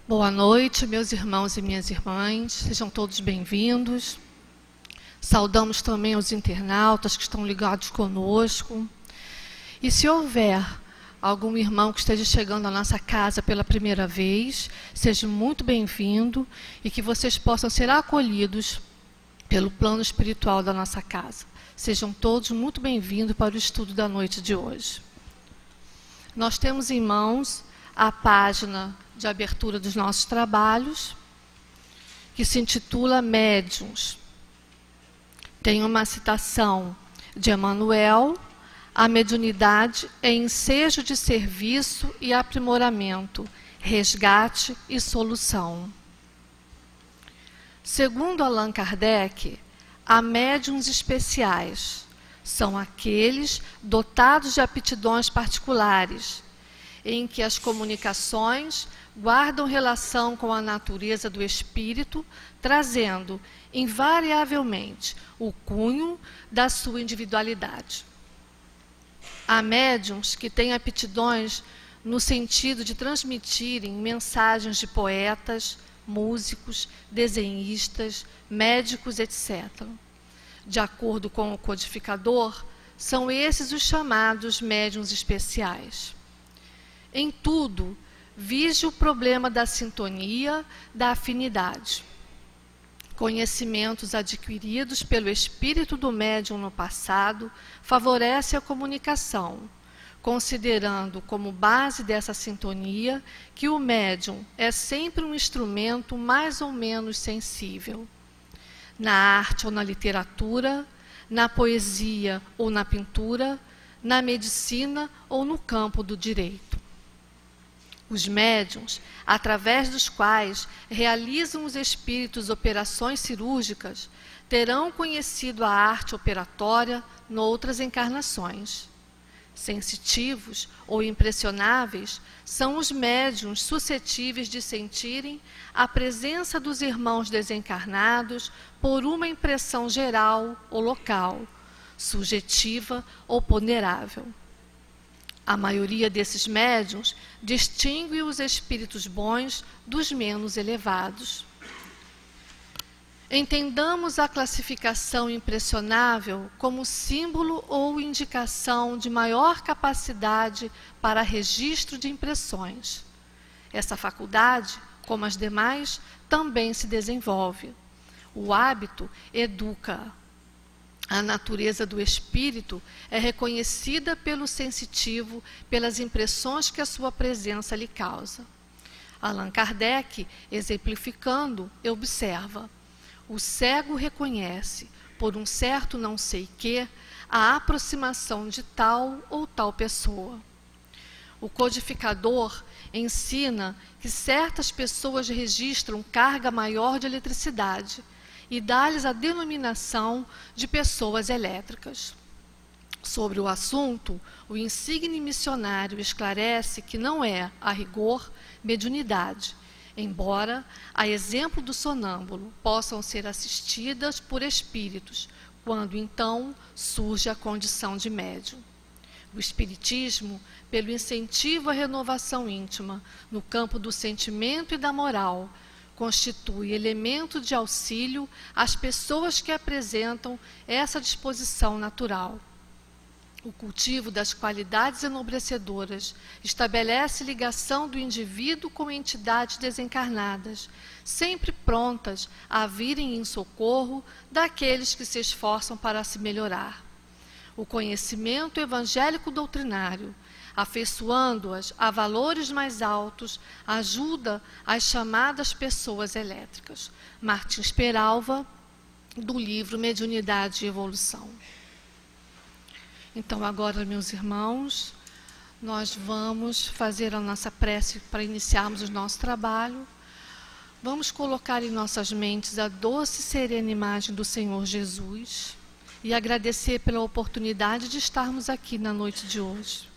Boa noite, meus irmãos e minhas irmãs, sejam todos bem-vindos. Saudamos também os internautas que estão ligados conosco. E se houver algum irmão que esteja chegando à nossa casa pela primeira vez, seja muito bem-vindo e que vocês possam ser acolhidos pelo plano espiritual da nossa casa. Sejam todos muito bem-vindos para o estudo da noite de hoje. Nós temos em mãos a página de abertura dos nossos trabalhos, que se intitula Médiuns. Tem uma citação de Emmanuel: a mediunidade é ensejo de serviço e aprimoramento, resgate e solução. Segundo Allan Kardec, há médiuns especiais. São aqueles dotados de aptidões particulares, em que as comunicações guardam relação com a natureza do espírito, trazendo invariavelmente o cunho da sua individualidade. Há médiuns que têm aptidões no sentido de transmitirem mensagens de poetas, músicos, desenhistas, médicos, etc. De acordo com o codificador, são esses os chamados médiuns especiais. Em tudo, vige o problema da sintonia, da afinidade. Conhecimentos adquiridos pelo espírito do médium no passado favorecem a comunicação, considerando como base dessa sintonia que o médium é sempre um instrumento mais ou menos sensível. Na arte ou na literatura, na poesia ou na pintura, na medicina ou no campo do direito. Os médiuns, através dos quais realizam os espíritos operações cirúrgicas, terão conhecido a arte operatória noutras encarnações. Sensitivos ou impressionáveis são os médiuns suscetíveis de sentirem a presença dos irmãos desencarnados por uma impressão geral ou local, subjetiva ou ponderável. A maioria desses médiuns distingue os espíritos bons dos menos elevados. Entendamos a classificação impressionável como símbolo ou indicação de maior capacidade para registro de impressões. Essa faculdade, como as demais, também se desenvolve. O hábito educa. A natureza do espírito é reconhecida pelo sensitivo, pelas impressões que a sua presença lhe causa. Allan Kardec, exemplificando, observa: o cego reconhece, por um certo não sei quê, a aproximação de tal ou tal pessoa. O codificador ensina que certas pessoas registram carga maior de eletricidade e dá-lhes a denominação de pessoas elétricas. Sobre o assunto, o insigne missionário esclarece que não é, a rigor, mediunidade, embora, a exemplo do sonâmbulo, possam ser assistidas por espíritos, quando então surge a condição de médium. O espiritismo, pelo incentivo à renovação íntima no campo do sentimento e da moral, constitui elemento de auxílio às pessoas que apresentam essa disposição natural. O cultivo das qualidades enobrecedoras estabelece ligação do indivíduo com entidades desencarnadas, sempre prontas a virem em socorro daqueles que se esforçam para se melhorar. O conhecimento evangélico doutrinário, afeiçoando-as a valores mais altos, ajuda as chamadas pessoas elétricas. Martins Peralva, do livro Mediunidade e Evolução. Então, agora, meus irmãos, nós vamos fazer a nossa prece para iniciarmos o nosso trabalho. Vamos colocar em nossas mentes a doce e serena imagem do Senhor Jesus e agradecer pela oportunidade de estarmos aqui na noite de hoje,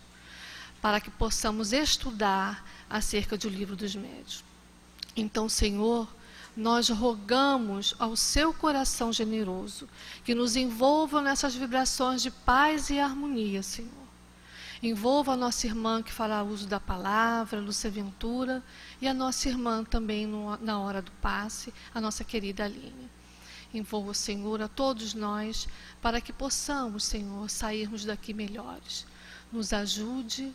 para que possamos estudar acerca do Livro dos Médiuns. Então, Senhor, nós rogamos ao seu coração generoso que nos envolva nessas vibrações de paz e harmonia, Senhor. Envolva a nossa irmã que fará uso da palavra, Lúcia Ventura, e a nossa irmã também na hora do passe, a nossa querida Aline. Envolva, Senhor, a todos nós, para que possamos, Senhor, sairmos daqui melhores. Nos ajude,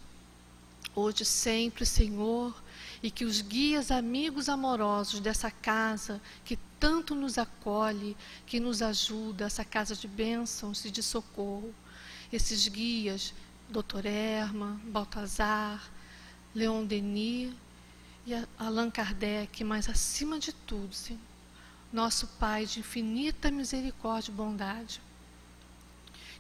hoje e sempre, Senhor, e que os guias amigos amorosos dessa casa, que tanto nos acolhe, que nos ajuda, essa casa de bênçãos e de socorro, esses guias, Dr. Erma, Baltazar, Leon Denis e Allan Kardec, mas acima de tudo, Senhor, nosso Pai de infinita misericórdia e bondade,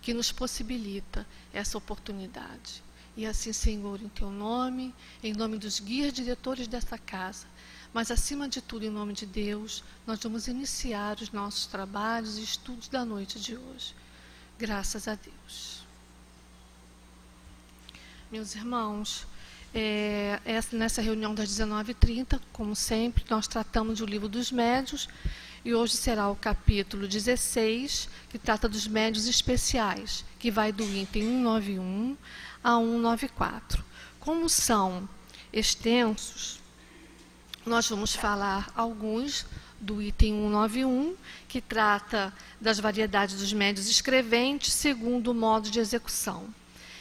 que nos possibilita essa oportunidade. E assim, Senhor, em Teu nome, em nome dos guias diretores desta casa, mas acima de tudo, em nome de Deus, nós vamos iniciar os nossos trabalhos e estudos da noite de hoje. Graças a Deus. Meus irmãos, nessa reunião das 19h30, como sempre, nós tratamos do Livro dos Médiuns, e hoje será o capítulo 16, que trata dos médiuns especiais, que vai do item 191 a 194. Como são extensos, nós vamos falar alguns do item 191, que trata das variedades dos médiuns escreventes segundo o modo de execução.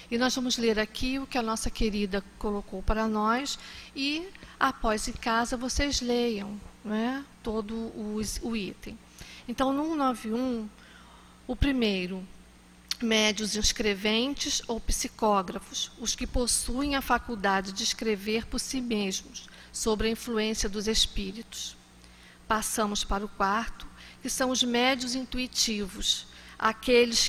E nós vamos ler aqui o que a nossa querida colocou para nós e, após em casa, vocês leiam, né, todo o item. Então, no 191, o primeiro, médiuns escreventes ou psicógrafos, os que possuem a faculdade de escrever por si mesmos, sob a influência dos espíritos. Passamos para o quarto, que são os médiuns intuitivos, aqueles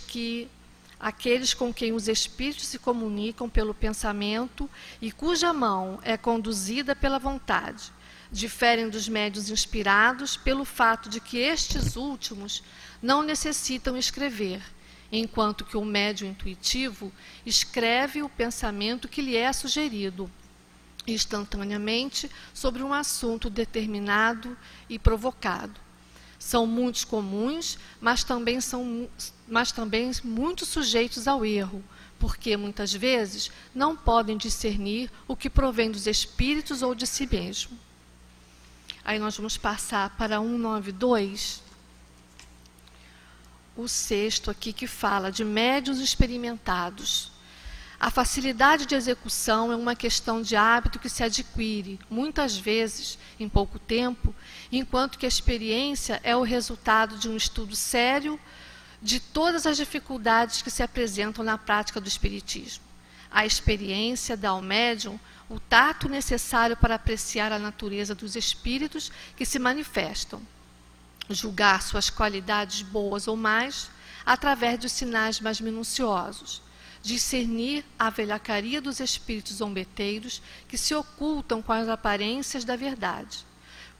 com quem os espíritos se comunicam pelo pensamento e cuja mão é conduzida pela vontade. Diferem dos médiuns inspirados pelo fato de que estes últimos não necessitam escrever, enquanto que o médium intuitivo escreve o pensamento que lhe é sugerido instantaneamente sobre um assunto determinado e provocado. São muito comuns, mas também muito sujeitos ao erro, porque muitas vezes não podem discernir o que provém dos espíritos ou de si mesmo. Aí nós vamos passar para 192, o sexto aqui, que fala de médiuns experimentados. A facilidade de execução é uma questão de hábito que se adquire, muitas vezes, em pouco tempo, enquanto que a experiência é o resultado de um estudo sério de todas as dificuldades que se apresentam na prática do espiritismo. A experiência dá ao médium o tato necessário para apreciar a natureza dos espíritos que se manifestam, julgar suas qualidades boas ou más através dos sinais mais minuciosos, discernir a velhacaria dos espíritos zombeteiros que se ocultam com as aparências da verdade.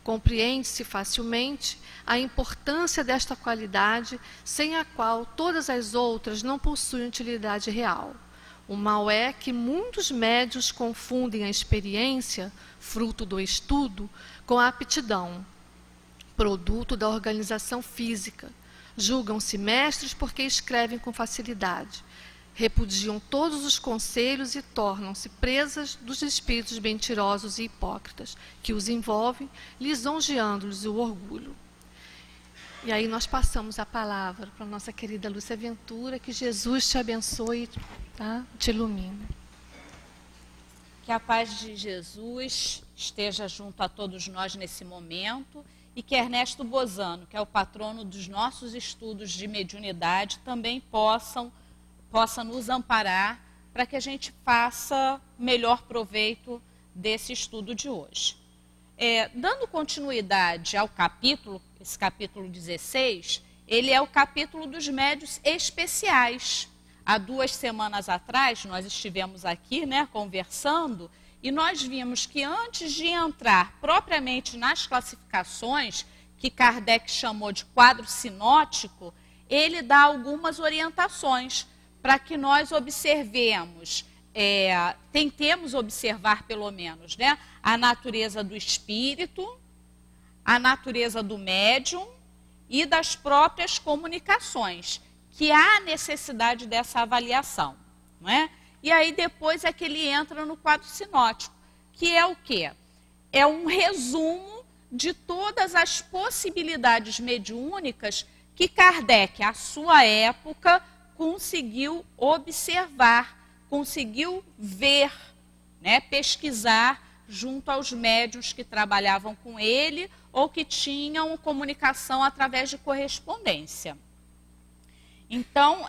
Compreende-se facilmente a importância desta qualidade, sem a qual todas as outras não possuem utilidade real. O mal é que muitos médiuns confundem a experiência, fruto do estudo, com a aptidão, produto da organização física. Julgam-se mestres porque escrevem com facilidade. Repudiam todos os conselhos e tornam-se presas dos espíritos mentirosos e hipócritas, que os envolvem, lisonjeando-lhes o orgulho. E aí nós passamos a palavra para a nossa querida Lúcia Ventura, que Jesus te abençoe, tá? Te ilumine. Que a paz de Jesus esteja junto a todos nós nesse momento e que Ernesto Bozano, que é o patrono dos nossos estudos de mediunidade, também possa nos amparar para que a gente faça melhor proveito desse estudo de hoje. Dando continuidade ao capítulo, esse capítulo 16, ele é o capítulo dos médiuns especiais. Há 2 semanas atrás, nós estivemos aqui, né, conversando, e nós vimos que antes de entrar propriamente nas classificações, que Kardec chamou de quadro sinótico, ele dá algumas orientações para que nós observemos, tentemos observar pelo menos, né, a natureza do espírito, a natureza do médium e das próprias comunicações, que há necessidade dessa avaliação, não é? E aí depois é que ele entra no quadro sinótico, que é o quê? É um resumo de todas as possibilidades mediúnicas que Kardec, à sua época, conseguiu observar, conseguiu ver, né, pesquisar junto aos médiuns que trabalhavam com ele ou que tinham comunicação através de correspondência. Então,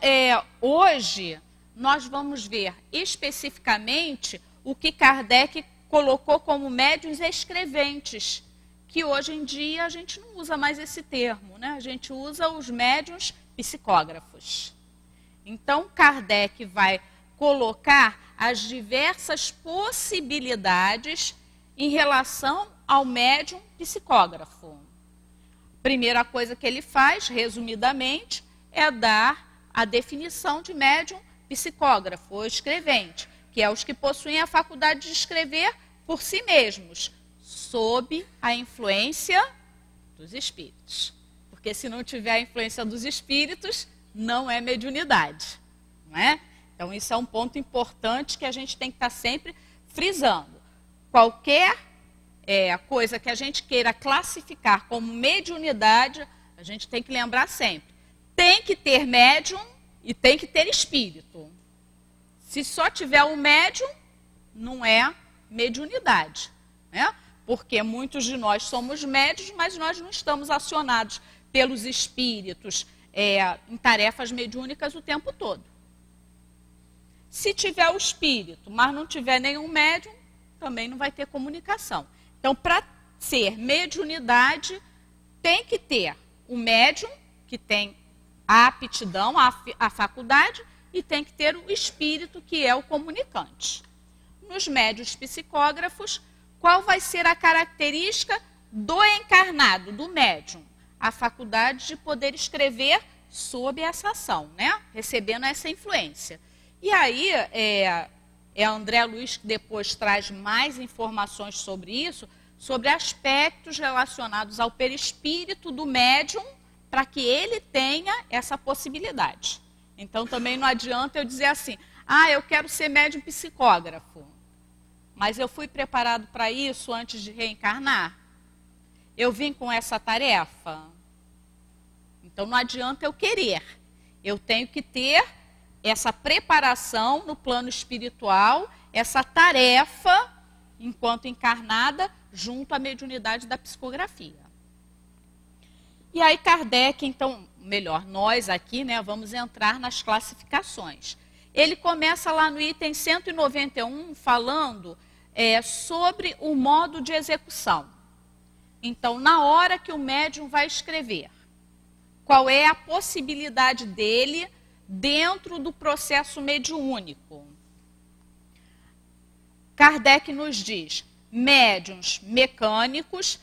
hoje, nós vamos ver especificamente o que Kardec colocou como médiuns escreventes, que hoje em dia a gente não usa mais esse termo, né? A gente usa os médiuns psicógrafos. Então, Kardec vai colocar as diversas possibilidades em relação ao médium psicógrafo. Primeira coisa que ele faz, resumidamente, é dar a definição de médium psicógrafo ou escrevente, que é os que possuem a faculdade de escrever por si mesmos, sob a influência dos espíritos. Porque se não tiver a influência dos espíritos, não é mediunidade, não é? Então, isso é um ponto importante que a gente tem que estar sempre frisando. Qualquer coisa que a gente queira classificar como mediunidade, a gente tem que lembrar sempre. Tem que ter médium e tem que ter espírito. Se só tiver um médium, não é mediunidade, né? Porque muitos de nós somos médios, mas nós não estamos acionados pelos espíritos em tarefas mediúnicas o tempo todo. Se tiver o espírito, mas não tiver nenhum médium, também não vai ter comunicação. Então, para ser mediunidade, tem que ter o médium, que tem a aptidão, a faculdade, e tem que ter o espírito, que é o comunicante. Nos médiuns psicógrafos, qual vai ser a característica do encarnado, do médium? A faculdade de poder escrever sob essa ação, né? Recebendo essa influência. E aí, André Luiz que depois traz mais informações sobre isso, sobre aspectos relacionados ao perispírito do médium, para que ele tenha essa possibilidade. Então, também não adianta eu dizer assim, eu quero ser médium psicógrafo, mas eu fui preparado para isso antes de reencarnar? Eu vim com essa tarefa? Então, não adianta eu querer. Eu tenho que ter essa preparação no plano espiritual, essa tarefa, enquanto encarnada, junto à mediunidade da psicografia. E aí Kardec, então, melhor, nós aqui, né, vamos entrar nas classificações. Ele começa lá no item 191, falando sobre o modo de execução. Então, na hora que o médium vai escrever, qual é a possibilidade dele dentro do processo mediúnico? Kardec nos diz, médiuns mecânicos,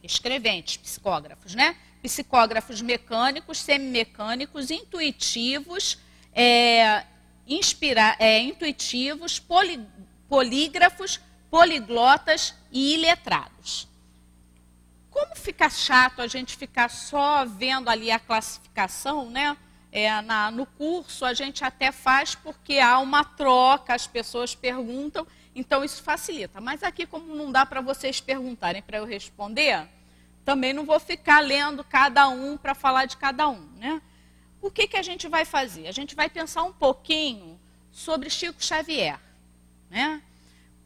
escreventes, psicógrafos, né? Psicógrafos mecânicos, semimecânicos, intuitivos, intuitivos, polígrafos, poliglotas e iletrados. Como fica chato a gente ficar só vendo ali a classificação, né? No curso a gente até faz porque há uma troca, as pessoas perguntam, então isso facilita. Mas aqui, como não dá para vocês perguntarem para eu responder, também não vou ficar lendo cada um para falar de cada um, né? O que a gente vai fazer? A gente vai pensar um pouquinho sobre Chico Xavier, né?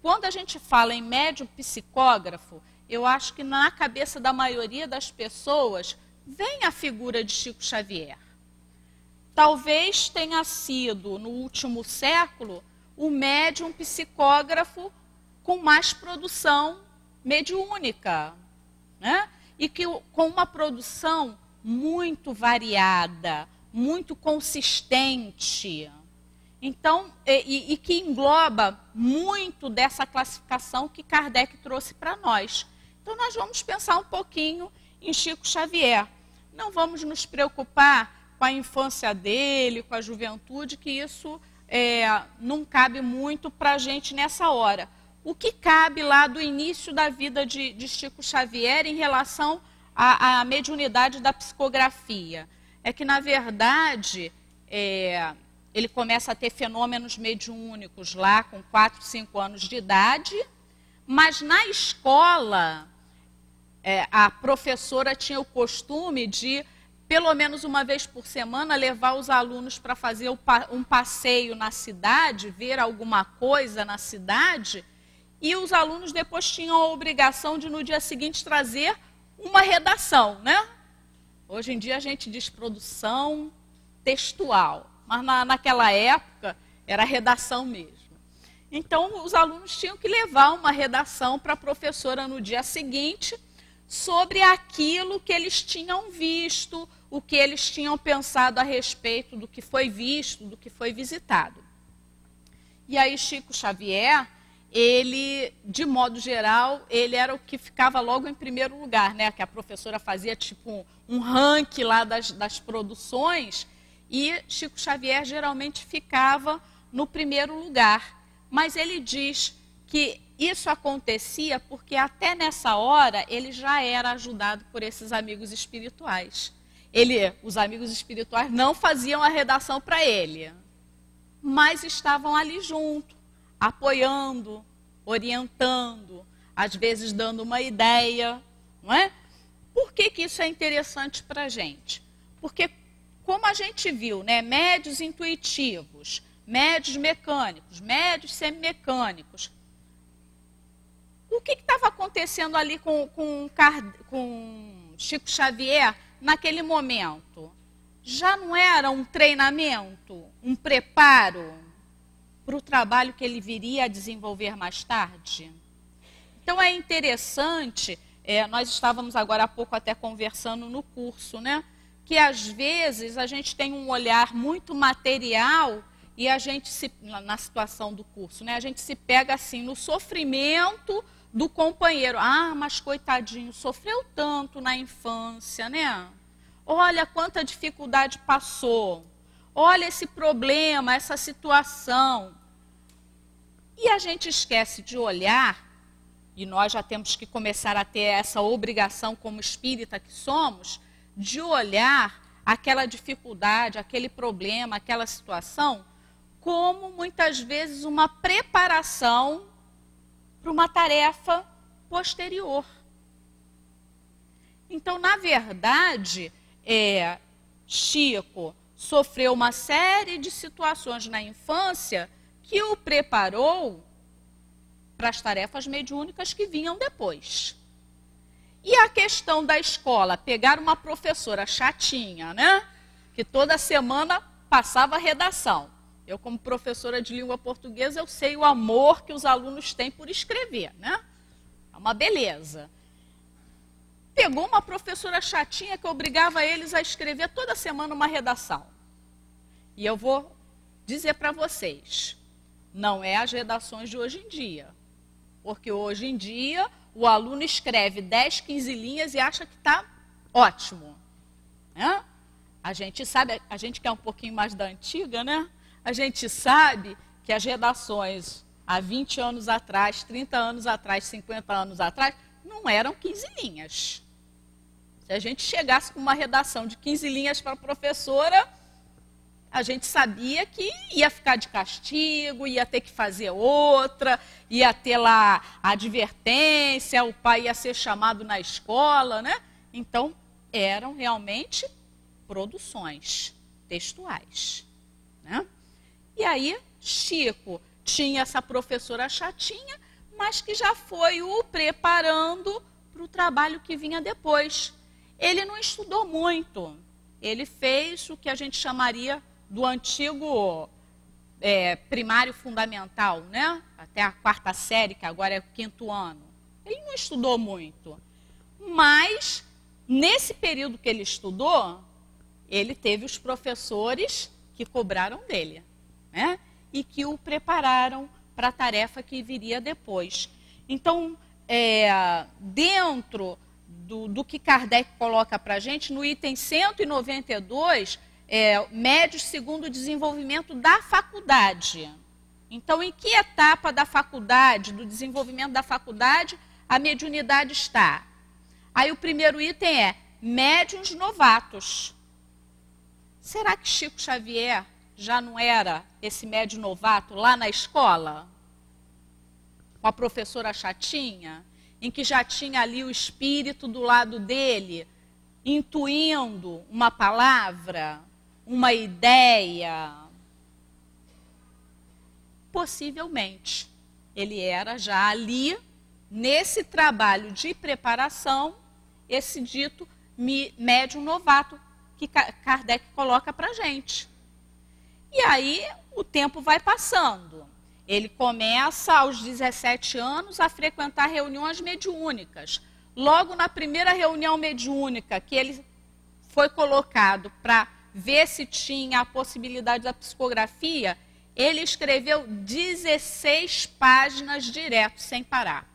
Quando a gente fala em médium psicógrafo, eu acho que na cabeça da maioria das pessoas vem a figura de Chico Xavier. Talvez tenha sido, no último século, o médium psicógrafo com mais produção mediúnica, né? E que, com uma produção muito variada, muito consistente. Então, e que engloba muito dessa classificação que Kardec trouxe para nós. Então, nós vamos pensar um pouquinho em Chico Xavier. Não vamos nos preocupar com a infância dele, com a juventude, que isso não cabe muito para a gente nessa hora. O que cabe lá do início da vida de Chico Xavier em relação à mediunidade da psicografia? É que, na verdade, ele começa a ter fenômenos mediúnicos lá com 4, 5 anos de idade, mas na escola a professora tinha o costume de, pelo menos uma vez por semana, levar os alunos para fazer um passeio na cidade, ver alguma coisa na cidade, e os alunos depois tinham a obrigação de, no dia seguinte, trazer uma redação, né? Hoje em dia a gente diz produção textual, mas naquela época era redação mesmo. Então, os alunos tinham que levar uma redação para a professora no dia seguinte sobre aquilo que eles tinham visto, o que eles tinham pensado a respeito do que foi visto, do que foi visitado. E aí Chico Xavier, ele, de modo geral, ele era o que ficava logo em primeiro lugar, né? Que a professora fazia tipo um ranking lá das produções, e Chico Xavier geralmente ficava no primeiro lugar. Mas ele diz que isso acontecia porque até nessa hora ele já era ajudado por esses amigos espirituais. Os amigos espirituais não faziam a redação para ele, mas estavam ali junto, apoiando, orientando, às vezes dando uma ideia, não é? Por que isso é interessante para a gente? Porque, como a gente viu, né, médios intuitivos, médios mecânicos, médios semimecânicos, o que estava acontecendo ali com Chico Xavier naquele momento? Já não era um treinamento, um preparo para o trabalho que ele viria a desenvolver mais tarde? Então é interessante, nós estávamos agora há pouco até conversando no curso, né? Que às vezes a gente tem um olhar muito material e a gente na situação do curso, né? A gente se pega assim no sofrimento do companheiro. Ah, mas coitadinho, sofreu tanto na infância, né? Olha quanta dificuldade passou. Olha esse problema, essa situação. E a gente esquece de olhar, e nós já temos que começar a ter essa obrigação como espírita que somos, de olhar aquela dificuldade, aquele problema, aquela situação, como muitas vezes uma preparação para uma tarefa posterior. Então, na verdade, Chico sofreu uma série de situações na infância que o preparou para as tarefas mediúnicas que vinham depois. E a questão da escola, pegar uma professora chatinha, né? Que toda semana passava redação. Eu, como professora de língua portuguesa, eu sei o amor que os alunos têm por escrever, né? É uma beleza. Pegou uma professora chatinha que obrigava eles a escrever toda semana uma redação. E eu vou dizer para vocês, não é as redações de hoje em dia. Porque hoje em dia o aluno escreve 10, 15 linhas e acha que está ótimo. Né? A gente sabe, a gente que é um pouquinho mais da antiga, né? A gente sabe que as redações há 20 anos atrás, 30 anos atrás, 50 anos atrás, não eram 15 linhas. Se a gente chegasse com uma redação de 15 linhas para a professora, a gente sabia que ia ficar de castigo, ia ter que fazer outra, ia ter lá a advertência, o pai ia ser chamado na escola, né? Então, eram realmente produções textuais, né? E aí, Chico tinha essa professora chatinha, mas que já foi o preparando para o trabalho que vinha depois. Ele não estudou muito, ele fez o que a gente chamaria do antigo primário fundamental, né? Até a 4ª série, que agora é o 5º ano. Ele não estudou muito, mas nesse período que ele estudou, ele teve os professores que cobraram dele, né? E que o prepararam para a tarefa que viria depois. Então, dentro do que Kardec coloca para a gente, no item 192, médios segundo o desenvolvimento da faculdade. Então, em que etapa da faculdade, do desenvolvimento da faculdade, a mediunidade está? Aí o primeiro item é médiuns novatos. Será que Chico Xavier já não era esse médium novato lá na escola? Com a professora chatinha, em que já tinha ali o espírito do lado dele, intuindo uma palavra, uma ideia. Possivelmente, ele era já ali, nesse trabalho de preparação, esse dito médium novato que Kardec coloca para a gente. E aí o tempo vai passando. Ele começa aos 17 anos a frequentar reuniões mediúnicas. Logo na primeira reunião mediúnica que ele foi colocado para ver se tinha a possibilidade da psicografia, ele escreveu 16 páginas direto, sem parar.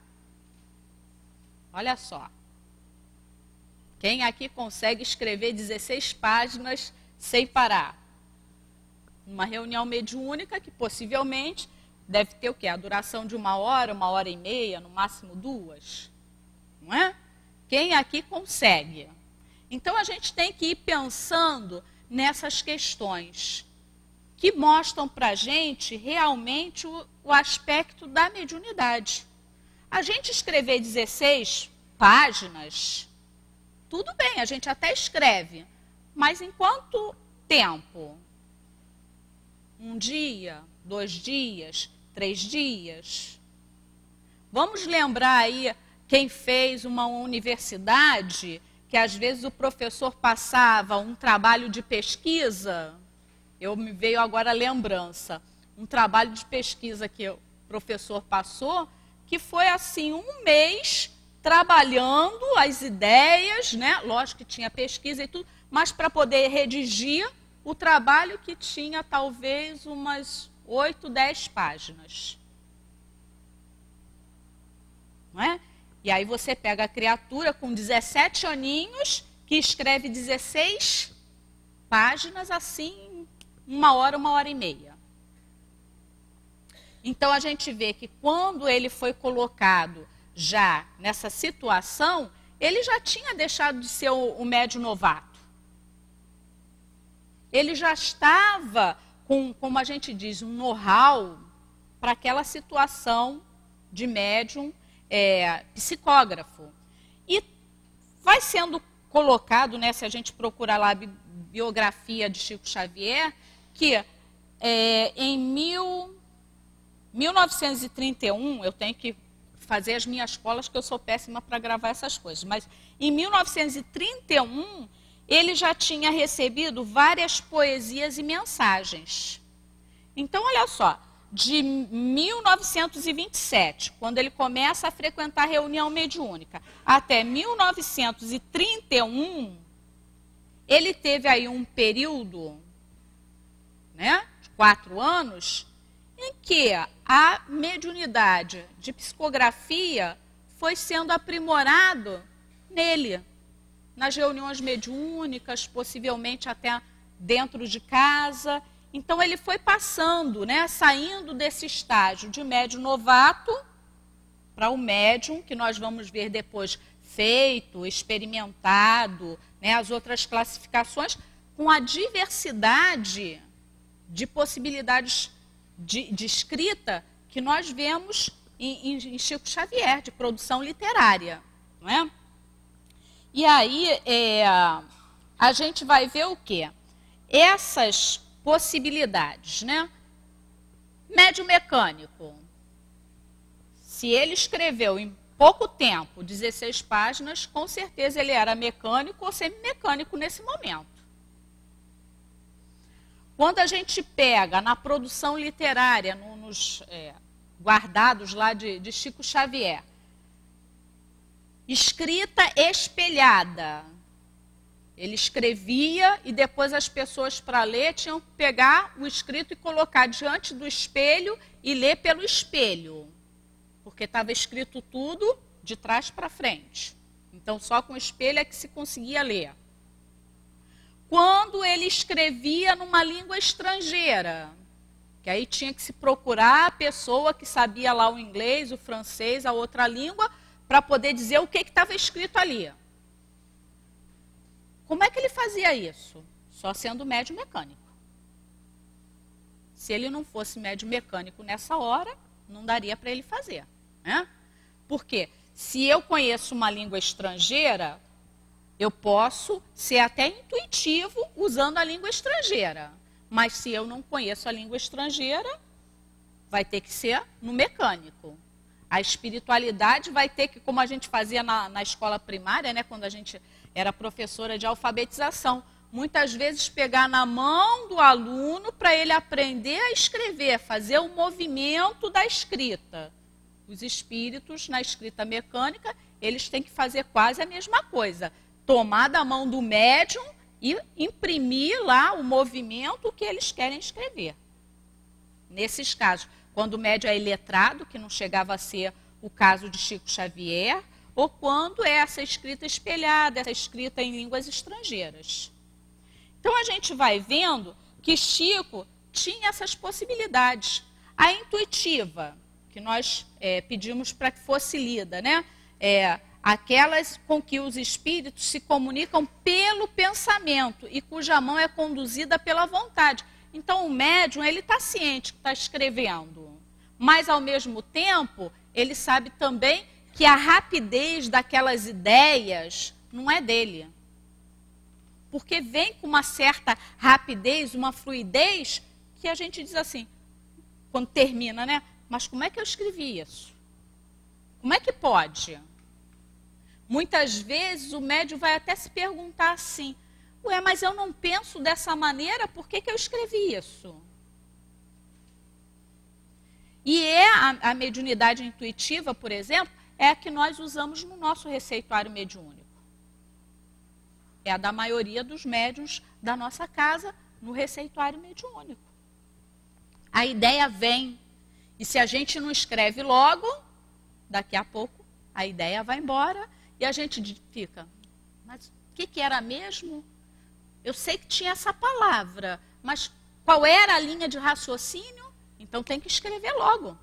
Olha só. Quem aqui consegue escrever 16 páginas sem parar? Uma reunião mediúnica que possivelmente deve ter o quê? A duração de 1 hora, 1h30, no máximo 2. Não é? Quem aqui consegue? Então a gente tem que ir pensando nessas questões que mostram para a gente realmente o aspecto da mediunidade. A gente escrever 16 páginas, tudo bem, a gente até escreve, mas em quanto tempo? 1 dia, 2 dias, 3 dias? Vamos lembrar aí quem fez uma universidade, que às vezes o professor passava um trabalho de pesquisa. Me veio agora a lembrança, um trabalho de pesquisa que o professor passou, que foi assim 1 mês trabalhando as ideias, né? Lógico que tinha pesquisa e tudo, mas para poder redigir o trabalho que tinha talvez umas 8, 10 páginas. Não é? E aí você pega a criatura com 17 aninhos, que escreve 16 páginas assim, 1 hora, 1h30. Então a gente vê que quando ele foi colocado já nessa situação, ele já tinha deixado de ser o médium novato. Ele já estava com, como a gente diz, um know-how para aquela situação de médium psicógrafo. E vai sendo colocado, né, se a gente procurar lá a biografia de Chico Xavier, que em 1931, eu tenho que fazer as minhas colas, que eu sou péssima para gravar essas coisas, mas em 1931, ele já tinha recebido várias poesias e mensagens. Então, olha só, de 1927, quando ele começa a frequentar a reunião mediúnica, até 1931, ele teve aí um período, né, de 4 anos, em que a mediunidade de psicografia foi sendo aprimorado nele, nas reuniões mediúnicas, possivelmente até dentro de casa. Então ele foi passando, né, saindo desse estágio de médium novato para o médium, que nós vamos ver depois feito, experimentado, né, as outras classificações, com a diversidade de possibilidades de escrita que nós vemos em Chico Xavier, de produção literária, não é? E aí a gente vai ver o quê? Essas possibilidades, né? Médium mecânico. Se ele escreveu em pouco tempo 16 páginas, com certeza ele era mecânico ou semimecânico nesse momento. Quando a gente pega na produção literária, nos guardados lá de Chico Xavier, escrita espelhada. Ele escrevia e depois as pessoas, para ler, tinham que pegar o escrito e colocar diante do espelho e ler pelo espelho. Porque estava escrito tudo de trás para frente. Então, só com o espelho é que se conseguia ler. Quando ele escrevia numa língua estrangeira, que aí tinha que se procurar a pessoa que sabia lá o inglês, o francês, a outra língua, para poder dizer o que estava escrito ali. Como é que ele fazia isso? Só sendo médium mecânico. Se ele não fosse médium mecânico nessa hora, não daria para ele fazer, né? Porque se eu conheço uma língua estrangeira, eu posso ser até intuitivo usando a língua estrangeira. Mas se eu não conheço a língua estrangeira, vai ter que ser no mecânico. A espiritualidade vai ter que, como a gente fazia na escola primária, né, quando a gente era professora de alfabetização, muitas vezes pegar na mão do aluno para ele aprender a escrever, fazer o movimento da escrita. Os espíritos, na escrita mecânica, eles têm que fazer quase a mesma coisa. Tomar da mão do médium e imprimir lá o movimento que eles querem escrever. Nesses casos, quando o médium é iletrado, que não chegava a ser o caso de Chico Xavier, ou quando é essa escrita espelhada, essa escrita em línguas estrangeiras. Então a gente vai vendo que Chico tinha essas possibilidades. A intuitiva, que nós pedimos para que fosse lida, né? Aquelas com que os espíritos se comunicam pelo pensamento e cuja mão é conduzida pela vontade. Então o médium, ele está ciente que está escrevendo, mas ao mesmo tempo ele sabe também que a rapidez daquelas ideias não é dele. Porque vem com uma certa rapidez, uma fluidez, que a gente diz assim, quando termina, né? Mas como é que eu escrevi isso? Como é que pode? Muitas vezes o médium vai até se perguntar assim, ué, mas eu não penso dessa maneira, por que eu escrevi isso? E a mediunidade intuitiva, por exemplo, é a que nós usamos no nosso receituário mediúnico. É a da maioria dos médiuns da nossa casa no receituário mediúnico. A ideia vem, e se a gente não escreve logo, daqui a pouco a ideia vai embora e a gente fica, mas o que era mesmo? Eu sei que tinha essa palavra, mas qual era a linha de raciocínio? Então tem que escrever logo,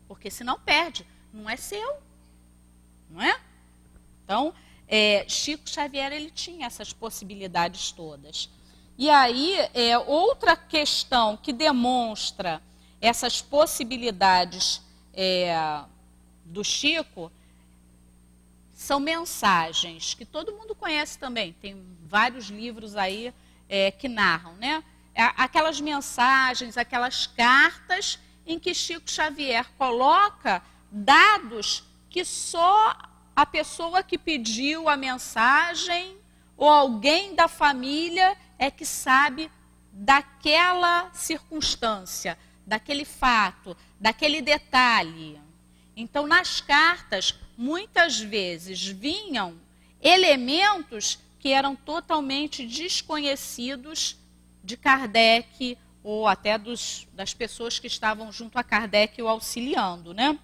porque senão perde. Não é seu, não é? Então, Chico Xavier, ele tinha essas possibilidades todas. E aí, outra questão que demonstra essas possibilidades do Chico são mensagens, que todo mundo conhece também. Tem vários livros aí que narram, né? Aquelas mensagens, aquelas cartas em que Chico Xavier coloca dados que só a pessoa que pediu a mensagem ou alguém da família é que sabe daquela circunstância, daquele fato, daquele detalhe. Então, nas cartas, muitas vezes vinham elementos que eram totalmente desconhecidos de Kardec ou até das pessoas que estavam junto a Kardec o auxiliando, né?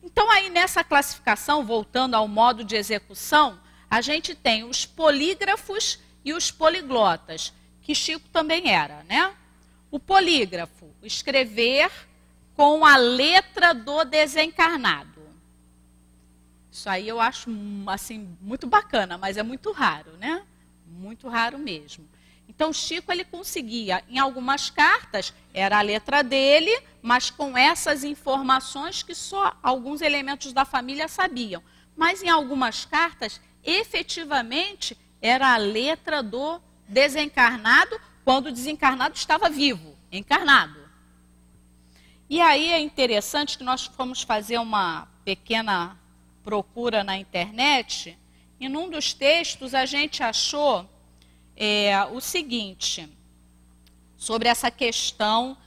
Então, aí nessa classificação, voltando ao modo de execução, a gente tem os polígrafos e os poliglotas, que Chico também era, né? O polígrafo, escrever com a letra do desencarnado. Isso aí eu acho, assim, muito bacana, mas é muito raro, né? Muito raro mesmo. Então, Chico, ele conseguia, em algumas cartas, era a letra dele, mas com essas informações que só alguns elementos da família sabiam. Mas em algumas cartas, efetivamente, era a letra do desencarnado, quando o desencarnado estava vivo, encarnado. E aí é interessante que nós fomos fazer uma pequena procura na internet, e num dos textos a gente achou o seguinte, sobre essa questão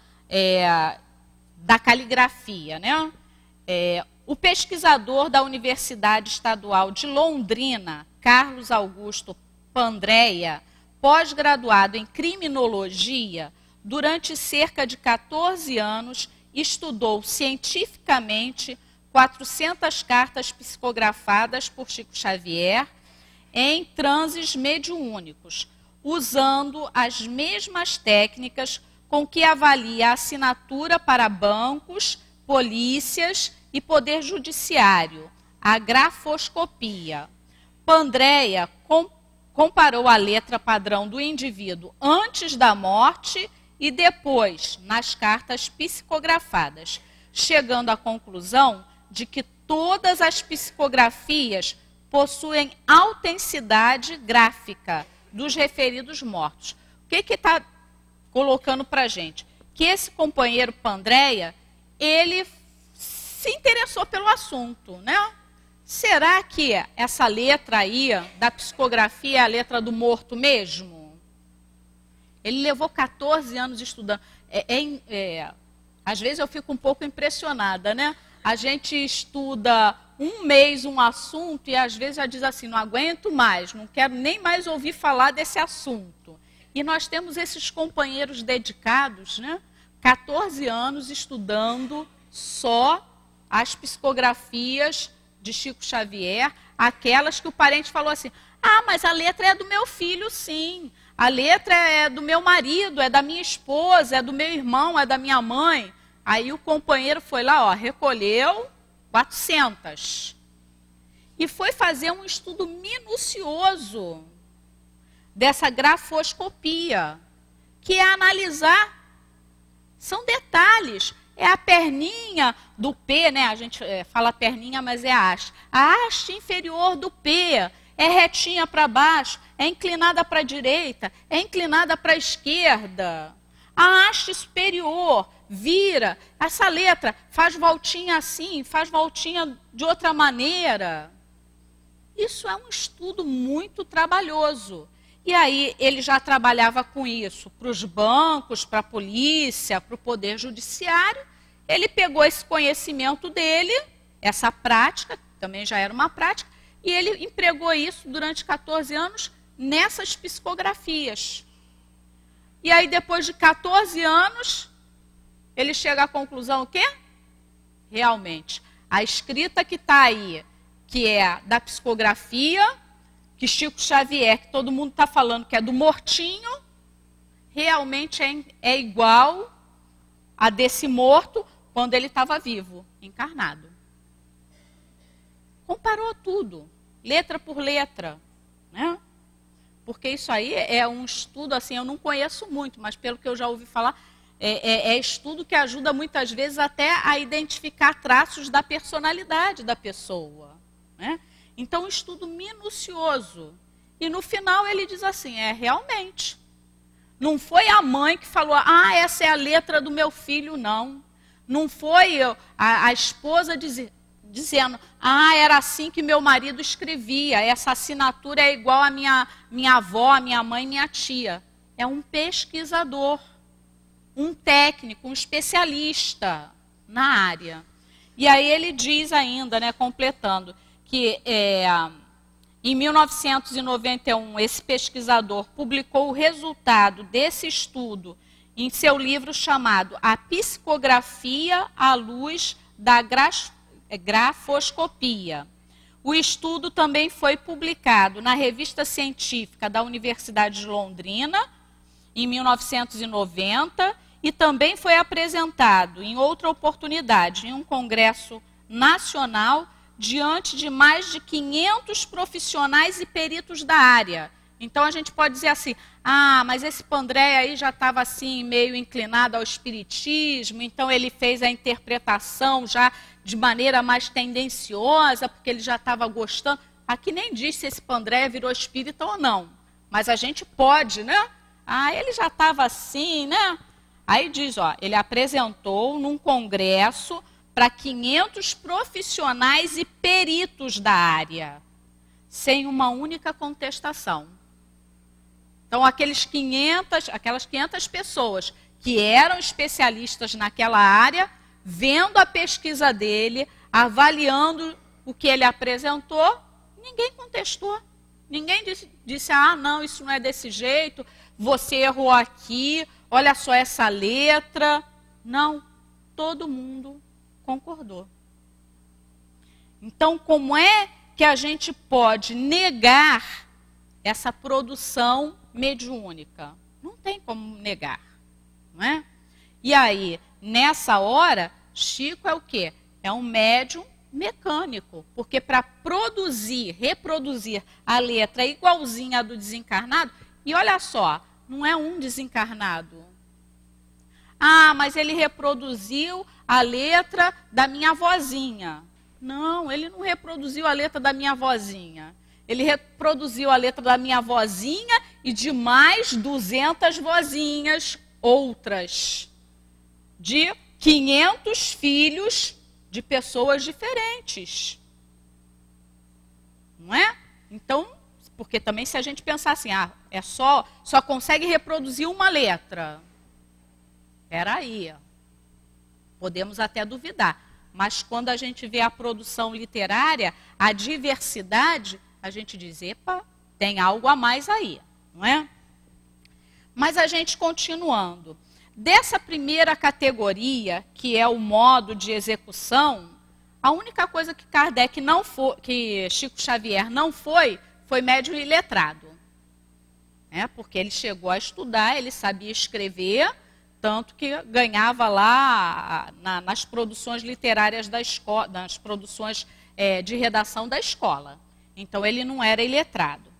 da caligrafia, né? O pesquisador da Universidade Estadual de Londrina, Carlos Augusto Pandrea, pós-graduado em criminologia, durante cerca de 14 anos, estudou cientificamente 400 cartas psicografadas por Chico Xavier em transes mediúnicos, usando as mesmas técnicas com que avalia a assinatura para bancos, polícias e poder judiciário, a grafoscopia. Pandrea comparou a letra padrão do indivíduo antes da morte e depois nas cartas psicografadas, chegando à conclusão de que todas as psicografias possuem autenticidade gráfica dos referidos mortos. O que está colocando para a gente? Que esse companheiro Pandréia, ele se interessou pelo assunto, né? Será que essa letra aí da psicografia é a letra do morto mesmo? Ele levou 14 anos estudando. Às vezes eu fico um pouco impressionada, né? A gente estuda um mês um assunto e às vezes já diz assim, não aguento mais, não quero nem mais ouvir falar desse assunto. E nós temos esses companheiros dedicados, né? 14 anos estudando só as psicografias de Chico Xavier, aquelas que o parente falou assim, ah, mas a letra é do meu filho, sim. A letra é do meu marido, é da minha esposa, é do meu irmão, é da minha mãe. Aí o companheiro foi lá, ó, recolheu 400. E foi fazer um estudo minucioso dessa grafoscopia, que é analisar, são detalhes. É a perninha do P, né? A gente fala perninha, mas é a haste. A haste inferior do P é retinha para baixo, é inclinada para a direita, é inclinada para a esquerda. A haste superior vira, essa letra faz voltinha assim, faz voltinha de outra maneira. Isso é um estudo muito trabalhoso. E aí ele já trabalhava com isso para os bancos, para a polícia, para o poder judiciário. Ele pegou esse conhecimento dele, essa prática, também já era uma prática, e ele empregou isso durante 14 anos nessas psicografias. E aí depois de 14 anos, ele chega à conclusão o quê? Realmente, a escrita que está aí, que é da psicografia, que Chico Xavier, que todo mundo está falando que é do mortinho, realmente é igual a desse morto quando ele estava vivo, encarnado. Comparou tudo, letra por letra, né? Porque isso aí é um estudo, assim, eu não conheço muito, mas pelo que eu já ouvi falar, é estudo que ajuda muitas vezes até a identificar traços da personalidade da pessoa, né? Então, um estudo minucioso. E no final ele diz assim, realmente. Não foi a mãe que falou, ah, essa é a letra do meu filho, não. Não foi a esposa dizendo, ah, era assim que meu marido escrevia, essa assinatura é igual a minha avó, a minha mãe, minha tia. É um pesquisador, um técnico, um especialista na área. E aí ele diz ainda, né, completando, que em 1991 esse pesquisador publicou o resultado desse estudo em seu livro chamado A Psicografia à Luz da Grafoscopia. O estudo também foi publicado na Revista Científica da Universidade de Londrina, em 1990, e também foi apresentado em outra oportunidade, em um congresso nacional, diante de mais de 500 profissionais e peritos da área. Então a gente pode dizer assim, ah, mas esse Pandréia aí já estava assim, meio inclinado ao espiritismo, então ele fez a interpretação já de maneira mais tendenciosa, porque ele já estava gostando. Aqui nem diz se esse Pandréia virou espírita ou não, mas a gente pode, né? Ah, ele já estava assim, né? Aí diz, ó, ele apresentou num congresso para 500 profissionais e peritos da área, sem uma única contestação. Então, aquelas 500 pessoas que eram especialistas naquela área, vendo a pesquisa dele, avaliando o que ele apresentou, ninguém contestou. Ninguém disse, ah, não, isso não é desse jeito, você errou aqui, olha só essa letra. Não, todo mundo concordou. Então, como é que a gente pode negar essa produção mediúnica? Não tem como negar, não é? E aí, nessa hora, Chico é o quê? É um médium mecânico, porque para reproduzir a letra igualzinha à do desencarnado, e olha só, não é um desencarnado, Ah, mas ele reproduziu a letra da minha avózinha. Não, ele não reproduziu a letra da minha avózinha. Ele reproduziu a letra da minha avózinha e de mais 200 vozinhas outras. De 500 filhos de pessoas diferentes. Não é? Então, porque também se a gente pensar assim, só consegue reproduzir uma letra. Espera aí. Podemos até duvidar. Mas quando a gente vê a produção literária, a diversidade, a gente diz, epa, tem algo a mais aí, não é? Mas a gente continuando. Dessa primeira categoria, que é o modo de execução, a única coisa que Kardec não foi, que Chico Xavier não foi médium e letrado. Porque ele chegou a estudar, ele sabia escrever, tanto que ganhava lá nas produções literárias da escola, nas produções de redação da escola. Então ele não era iletrado.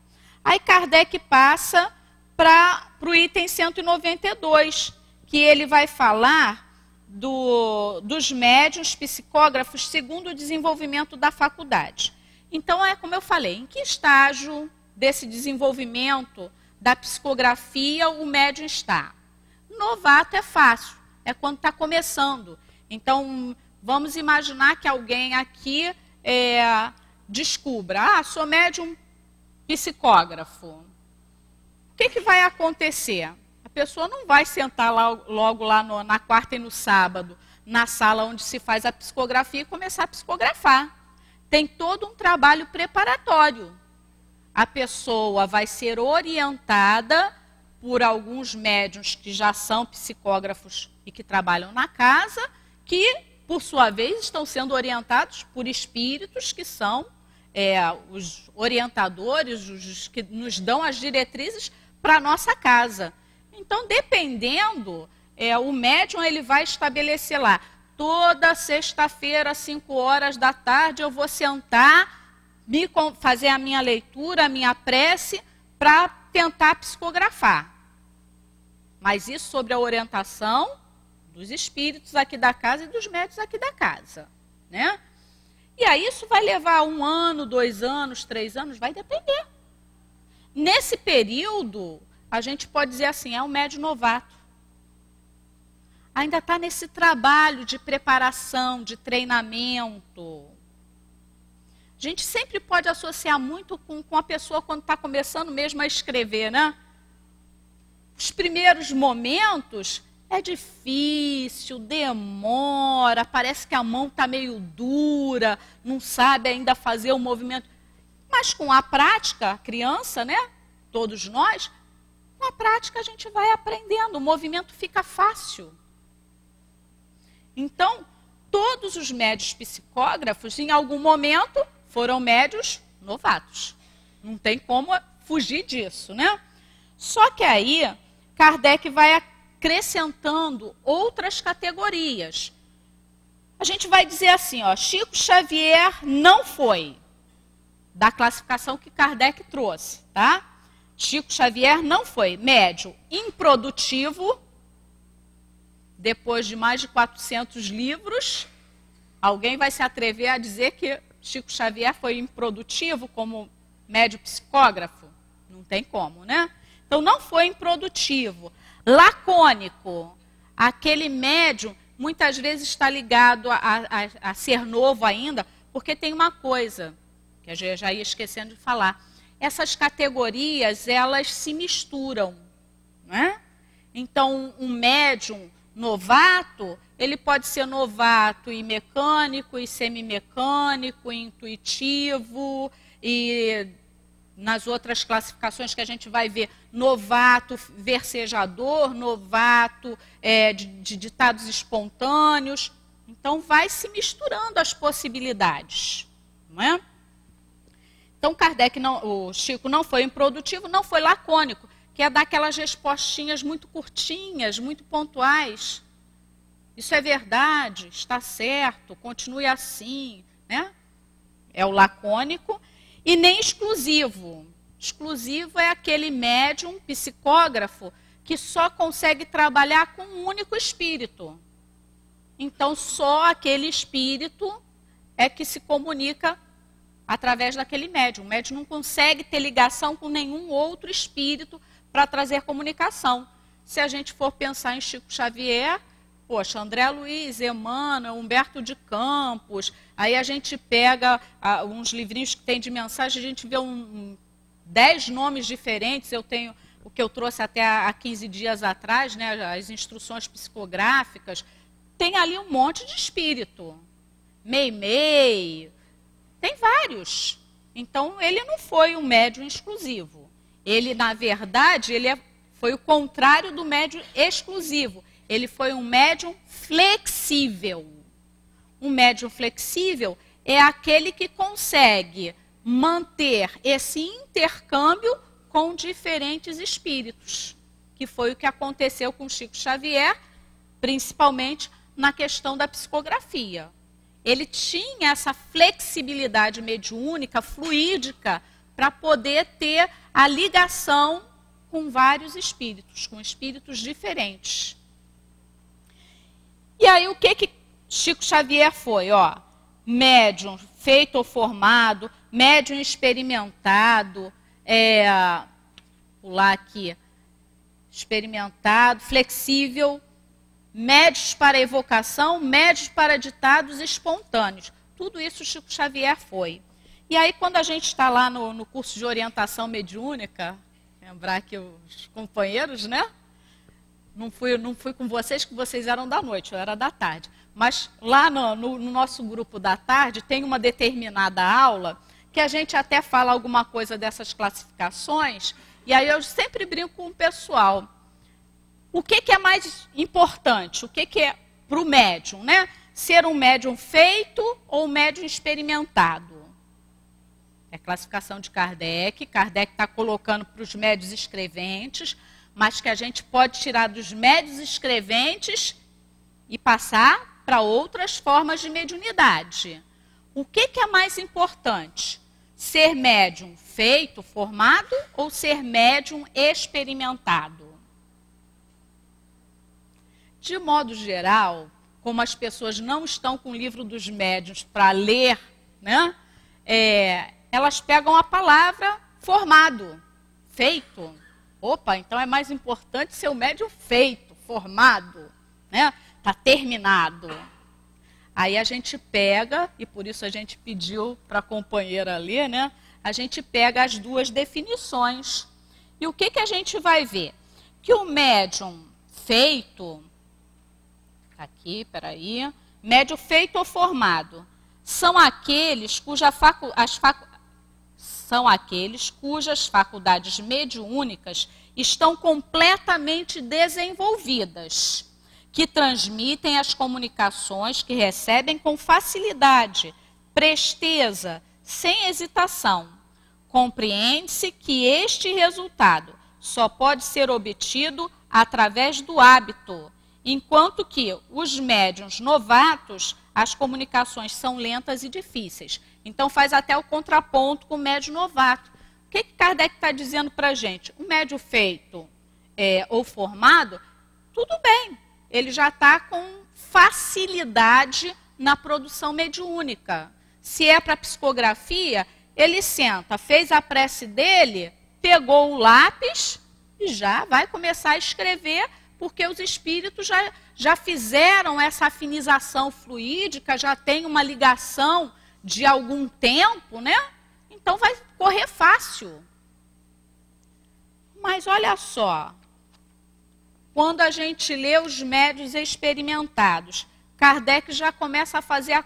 Aí Kardec passa para o item 192, que ele vai falar dos médiuns psicógrafos segundo o desenvolvimento da faculdade. Então, como eu falei, em que estágio desse desenvolvimento da psicografia o médium está? Novato é fácil, é quando está começando. Então, vamos imaginar que alguém aqui descubra, sou médium psicógrafo. O que vai acontecer? A pessoa não vai sentar logo lá na quarta e no sábado, na sala onde se faz a psicografia e começar a psicografar. Tem todo um trabalho preparatório. A pessoa vai ser orientada por alguns médiuns que já são psicógrafos e que trabalham na casa, que, por sua vez, estão sendo orientados por espíritos que são os orientadores, os que nos dão as diretrizes para a nossa casa. Então, dependendo, o médium ele vai estabelecer lá, toda sexta-feira, às 5 horas da tarde, eu vou sentar, fazer a minha leitura, a minha prece, para tentar psicografar. Mas isso sobre a orientação dos espíritos aqui da casa e dos médiuns aqui da casa. Né? E aí isso vai levar 1 ano, 2 anos, 3 anos, vai depender. Nesse período, a gente pode dizer assim, é um médium novato. Ainda está nesse trabalho de preparação, de treinamento. A gente sempre pode associar muito com a pessoa quando está começando mesmo a escrever, né? Os primeiros momentos é difícil, demora, parece que a mão está meio dura, não sabe ainda fazer o movimento. Mas com a prática, a criança, né? Todos nós, com a prática a gente vai aprendendo, o movimento fica fácil. Então, todos os médiuns psicógrafos, em algum momento, foram médiuns novatos. Não tem como fugir disso, né? Só que aí, Kardec vai acrescentando outras categorias. A gente vai dizer assim, Chico Xavier não foi, da classificação que Kardec trouxe, tá? Chico Xavier não foi médium improdutivo. Depois de mais de 400 livros, alguém vai se atrever a dizer que Chico Xavier foi improdutivo como médium psicógrafo? Não tem como, né? Então, não foi improdutivo. Lacônico, aquele médium, muitas vezes está ligado a ser novo ainda, porque tem uma coisa, que eu já ia esquecendo de falar. Essas categorias, elas se misturam, né? Então, um médium novato, ele pode ser novato e mecânico, e semimecânico, e intuitivo, e nas outras classificações que a gente vai ver, novato versejador, novato de ditados espontâneos. Então, vai se misturando as possibilidades, não é? Então, o Chico não foi improdutivo, não foi lacônico, que é dar aquelas respostinhas muito curtinhas, muito pontuais. Isso é verdade, está certo, continue assim, né? É o lacônico. E nem exclusivo. Exclusivo é aquele médium psicógrafo que só consegue trabalhar com um único espírito. Então, só aquele espírito é que se comunica através daquele médium. O médium não consegue ter ligação com nenhum outro espírito para trazer comunicação. Se a gente for pensar em Chico Xavier, poxa, André Luiz, Emmanuel, Humberto de Campos, aí a gente pega uns livrinhos que tem de mensagem, a gente vê 10 nomes diferentes. Eu tenho o que eu trouxe até há 15 dias atrás, né, as instruções psicográficas. Tem ali um monte de espírito. Meimei, tem vários. Então, ele não foi um médium exclusivo. Ele, na verdade, foi o contrário do médium exclusivo. Ele foi um médium flexível. Um médium flexível é aquele que consegue manter esse intercâmbio com diferentes espíritos, que foi o que aconteceu com Chico Xavier, principalmente na questão da psicografia. Ele tinha essa flexibilidade mediúnica, fluídica, para poder ter a ligação com vários espíritos, com espíritos diferentes. E aí o que Chico Xavier foi? Médium feito ou formado, médium experimentado, pular aqui, experimentado, flexível, médios para evocação, médios para ditados espontâneos. Tudo isso Chico Xavier foi. E aí, quando a gente está lá no curso de orientação mediúnica, lembrar que os companheiros, né? Não fui com vocês, que vocês eram da noite, eu era da tarde. Mas lá no nosso grupo da tarde, tem uma determinada aula que a gente até fala alguma coisa dessas classificações, e aí eu sempre brinco com o pessoal. O que é mais importante? O que é para o médium, né? Ser um médium feito ou um médium experimentado? É a classificação de Kardec. Kardec está colocando para os médios escreventes, mas que a gente pode tirar dos médios escreventes e passar para outras formas de mediunidade. O que é mais importante? Ser médium feito, formado, ou ser médium experimentado? De modo geral, como as pessoas não estão com o livro dos médiuns para ler, né, elas pegam a palavra formado, feito. Opa, então é mais importante ser o médium feito, formado, né? Está terminado. Aí a gente pega, e por isso a gente pediu para a companheira ler, né? A gente pega as duas definições. E o que a gente vai ver? Que o médium feito, aqui, peraí, médium feito ou formado, são aqueles cujas faculdades mediúnicas estão completamente desenvolvidas, que transmitem as comunicações que recebem com facilidade, presteza, sem hesitação. Compreende-se que este resultado só pode ser obtido através do hábito, enquanto que os médiuns novatos, as comunicações são lentas e difíceis. Então faz até o contraponto com o médium novato. O que Kardec está dizendo para a gente? O médium feito ou formado, tudo bem. Ele já está com facilidade na produção mediúnica. Se é para psicografia, ele senta, fez a prece dele, pegou o lápis e já vai começar a escrever, porque os espíritos já fizeram essa afinização fluídica, já tem uma ligação de algum tempo, né? Então vai correr fácil. Mas olha só, quando a gente lê os médiuns experimentados, Kardec já começa a fazer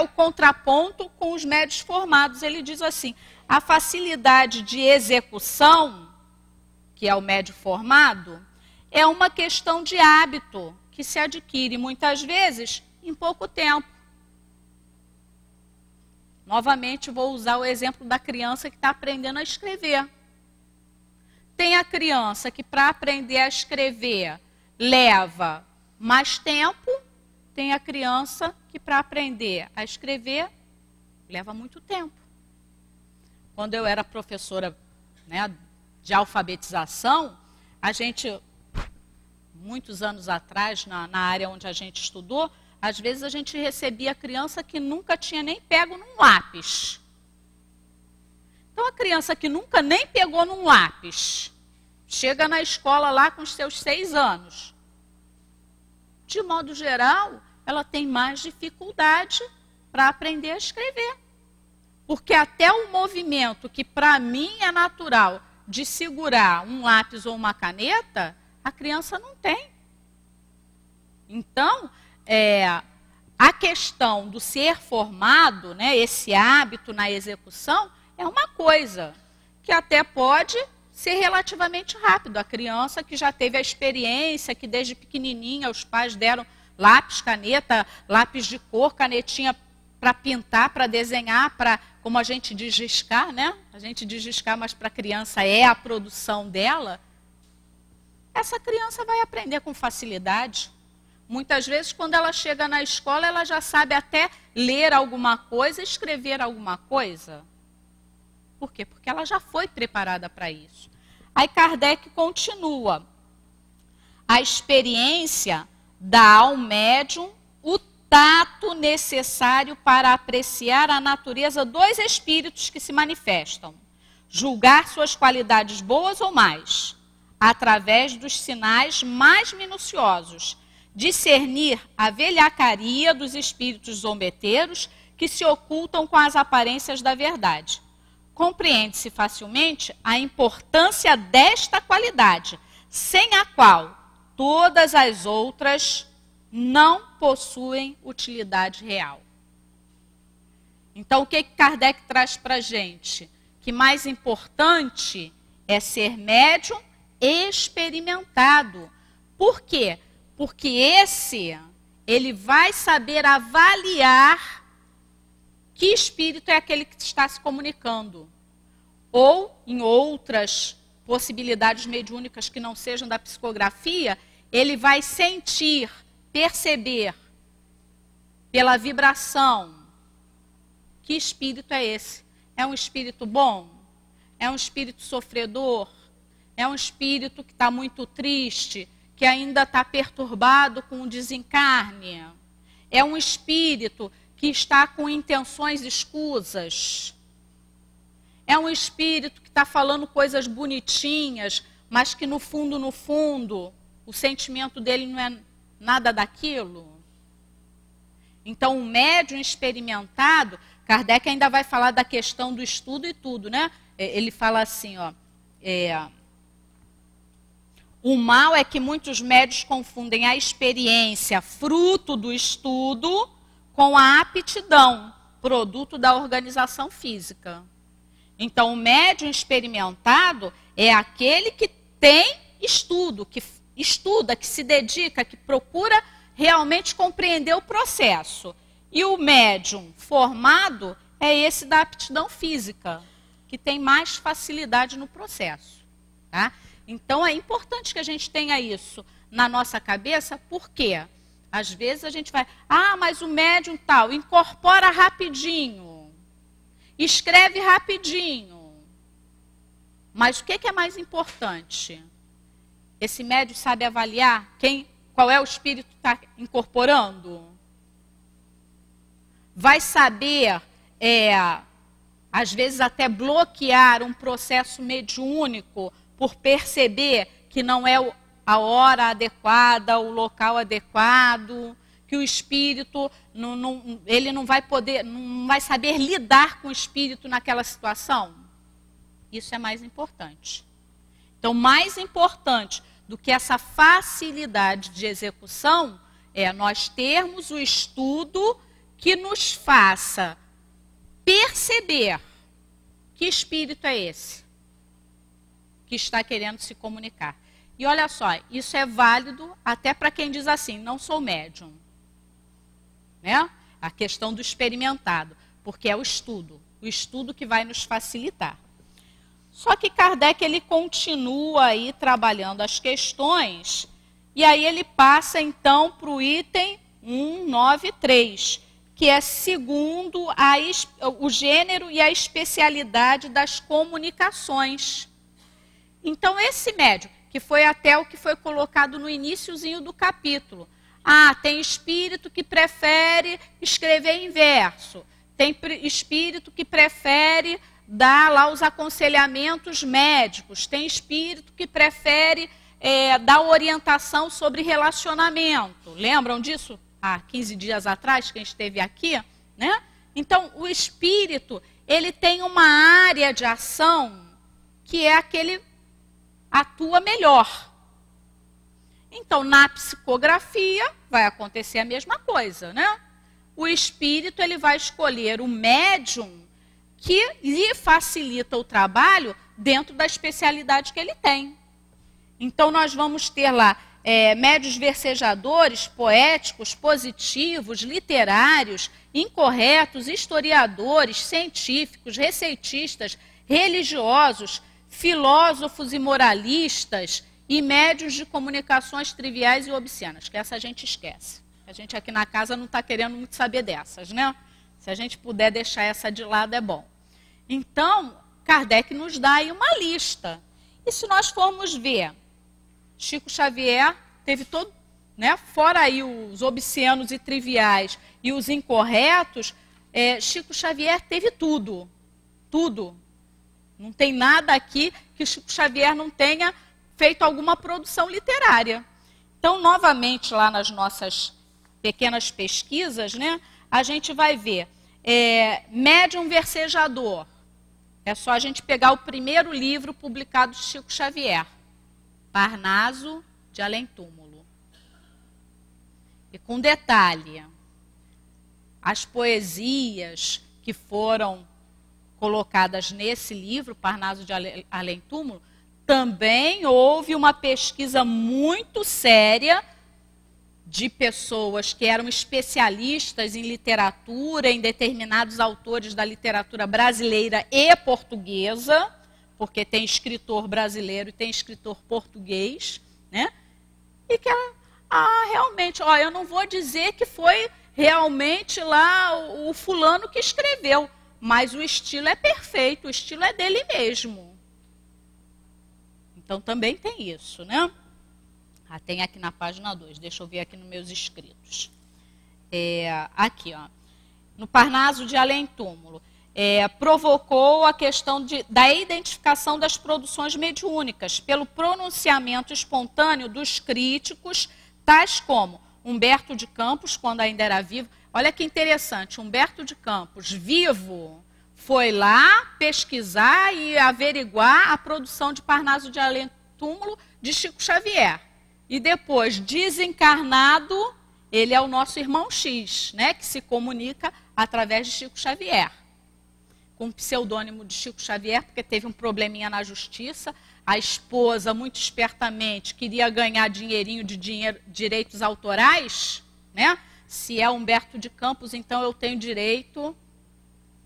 o contraponto com os médiuns formados. Ele diz assim, a facilidade de execução, que é o médium formado, é uma questão de hábito que se adquire muitas vezes em pouco tempo. Novamente vou usar o exemplo da criança que está aprendendo a escrever. Tem a criança que para aprender a escrever leva mais tempo, tem a criança que para aprender a escrever leva muito tempo. Quando eu era professora, né, de alfabetização, a gente, muitos anos atrás, na área onde a gente estudou, às vezes a gente recebia criança que nunca tinha nem pego num lápis. Então, a criança que nunca nem pegou num lápis, chega na escola lá com os seus 6 anos. De modo geral, ela tem mais dificuldade para aprender a escrever. Porque até o movimento que para mim é natural de segurar um lápis ou uma caneta, a criança não tem. Então, a questão do ser formado, né, esse hábito na execução, é uma coisa que até pode ser relativamente rápido. A criança que já teve a experiência, que desde pequenininha os pais deram lápis, caneta, lápis de cor, canetinha para pintar, para desenhar, para, como a gente diz, riscar, né? A gente diz riscar, mas para a criança é a produção dela. Essa criança vai aprender com facilidade. Muitas vezes, quando ela chega na escola, ela já sabe até ler alguma coisa, escrever alguma coisa. Por quê? Porque ela já foi preparada para isso. Aí Kardec continua. A experiência dá ao médium o tato necessário para apreciar a natureza dos espíritos que se manifestam, julgar suas qualidades boas ou más, através dos sinais mais minuciosos, discernir a velhacaria dos espíritos zombeteiros que se ocultam com as aparências da verdade. Compreende-se facilmente a importância desta qualidade, sem a qual todas as outras não possuem utilidade real. Então, o que Kardec traz para a gente? Que mais importante é ser médium experimentado. Por quê? Porque ele vai saber avaliar que espírito é aquele que está se comunicando. Ou, em outras possibilidades mediúnicas que não sejam da psicografia, ele vai sentir, perceber, pela vibração, que espírito é esse? É um espírito bom? É um espírito sofredor? É um espírito que está muito triste, que ainda está perturbado com o desencarne? É um espírito que está com intenções escusas? É um espírito que está falando coisas bonitinhas, mas que no fundo, o sentimento dele não é nada daquilo? Então, o médium experimentado, Kardec ainda vai falar da questão do estudo e tudo, né? Ele fala assim, ó, o mal é que muitos médiuns confundem a experiência, fruto do estudo, com a aptidão, produto da organização física. Então, o médium experimentado é aquele que tem estudo, que estuda, que se dedica, que procura realmente compreender o processo. E o médium formado é esse da aptidão física, que tem mais facilidade no processo. Tá? Então, é importante que a gente tenha isso na nossa cabeça, por quê? Às vezes a gente vai, mas o médium tal, incorpora rapidinho, escreve rapidinho. Mas o que é mais importante? Esse médium sabe avaliar qual é o espírito que está incorporando? Vai saber, às vezes até bloquear um processo mediúnico por perceber que não é a hora adequada, o local adequado, que o espírito, ele não vai saber lidar com o espírito naquela situação? Isso é mais importante. Então, mais importante do que essa facilidade de execução é nós termos o estudo que nos faça perceber que espírito é esse que está querendo se comunicar. E olha só, isso é válido até para quem diz assim, não sou médium. Né? A questão do experimentado, porque é o estudo que vai nos facilitar. Só que Kardec, ele continua aí trabalhando as questões, e aí ele passa então para o item 193, que é segundo o gênero e a especialidade das comunicações. Então, esse médium, Que foi até o que foi colocado no iniciozinho do capítulo. Ah, tem espírito que prefere escrever em verso. Tem espírito que prefere dar lá os aconselhamentos médicos. Tem espírito que prefere dar orientação sobre relacionamento. Lembram disso? Há 15 dias atrás, que a gente esteve aqui, né? Então, o espírito, ele tem uma área de ação que é a que ele atua melhor. Então, na psicografia, vai acontecer a mesma coisa, né? O espírito, ele vai escolher o médium que lhe facilita o trabalho dentro da especialidade que ele tem. Então, nós vamos ter lá médios versejadores, poéticos, positivos, literários, incorretos, historiadores, científicos, receitistas, religiosos, filósofos e moralistas e médios de comunicações triviais e obscenas, que essa a gente esquece. A gente aqui na casa não está querendo muito saber dessas, né? Se a gente puder deixar essa de lado, é bom. Então, Kardec nos dá aí uma lista. E se nós formos ver, Chico Xavier teve todo, né, fora aí os obscenos e triviais e os incorretos, Chico Xavier teve tudo. Tudo. Não tem nada aqui que Chico Xavier não tenha feito alguma produção literária. Então, novamente, lá nas nossas pequenas pesquisas, né, a gente vai ver médium versejador. É só a gente pegar o primeiro livro publicado de Chico Xavier, Parnaso de Além-Túmulo. E com detalhe, as poesias que foram colocadas nesse livro, Parnaso de Além-Túmulo, também houve uma pesquisa muito séria de pessoas que eram especialistas em literatura, em determinados autores da literatura brasileira e portuguesa, porque tem escritor brasileiro e tem escritor português, né? E que realmente, eu não vou dizer que foi realmente lá o fulano que escreveu, mas o estilo é perfeito, o estilo é dele mesmo. Então também tem isso, né? Tem aqui na página 2, deixa eu ver aqui nos meus escritos. Aqui, ó, no Parnaso de Além-Túmulo, provocou a questão da identificação das produções mediúnicas pelo pronunciamento espontâneo dos críticos, tais como Humberto de Campos, quando ainda era vivo. Olha que interessante, Humberto de Campos, vivo, foi lá pesquisar e averiguar a produção de Parnaso de Além-Túmulo de Chico Xavier. E depois, desencarnado, ele é o nosso irmão X, né, que se comunica através de Chico Xavier. Com o pseudônimo de Chico Xavier, porque teve um probleminha na justiça. A esposa, muito espertamente, queria ganhar dinheirinho de direitos autorais, né? Se é Humberto de Campos, então eu tenho direito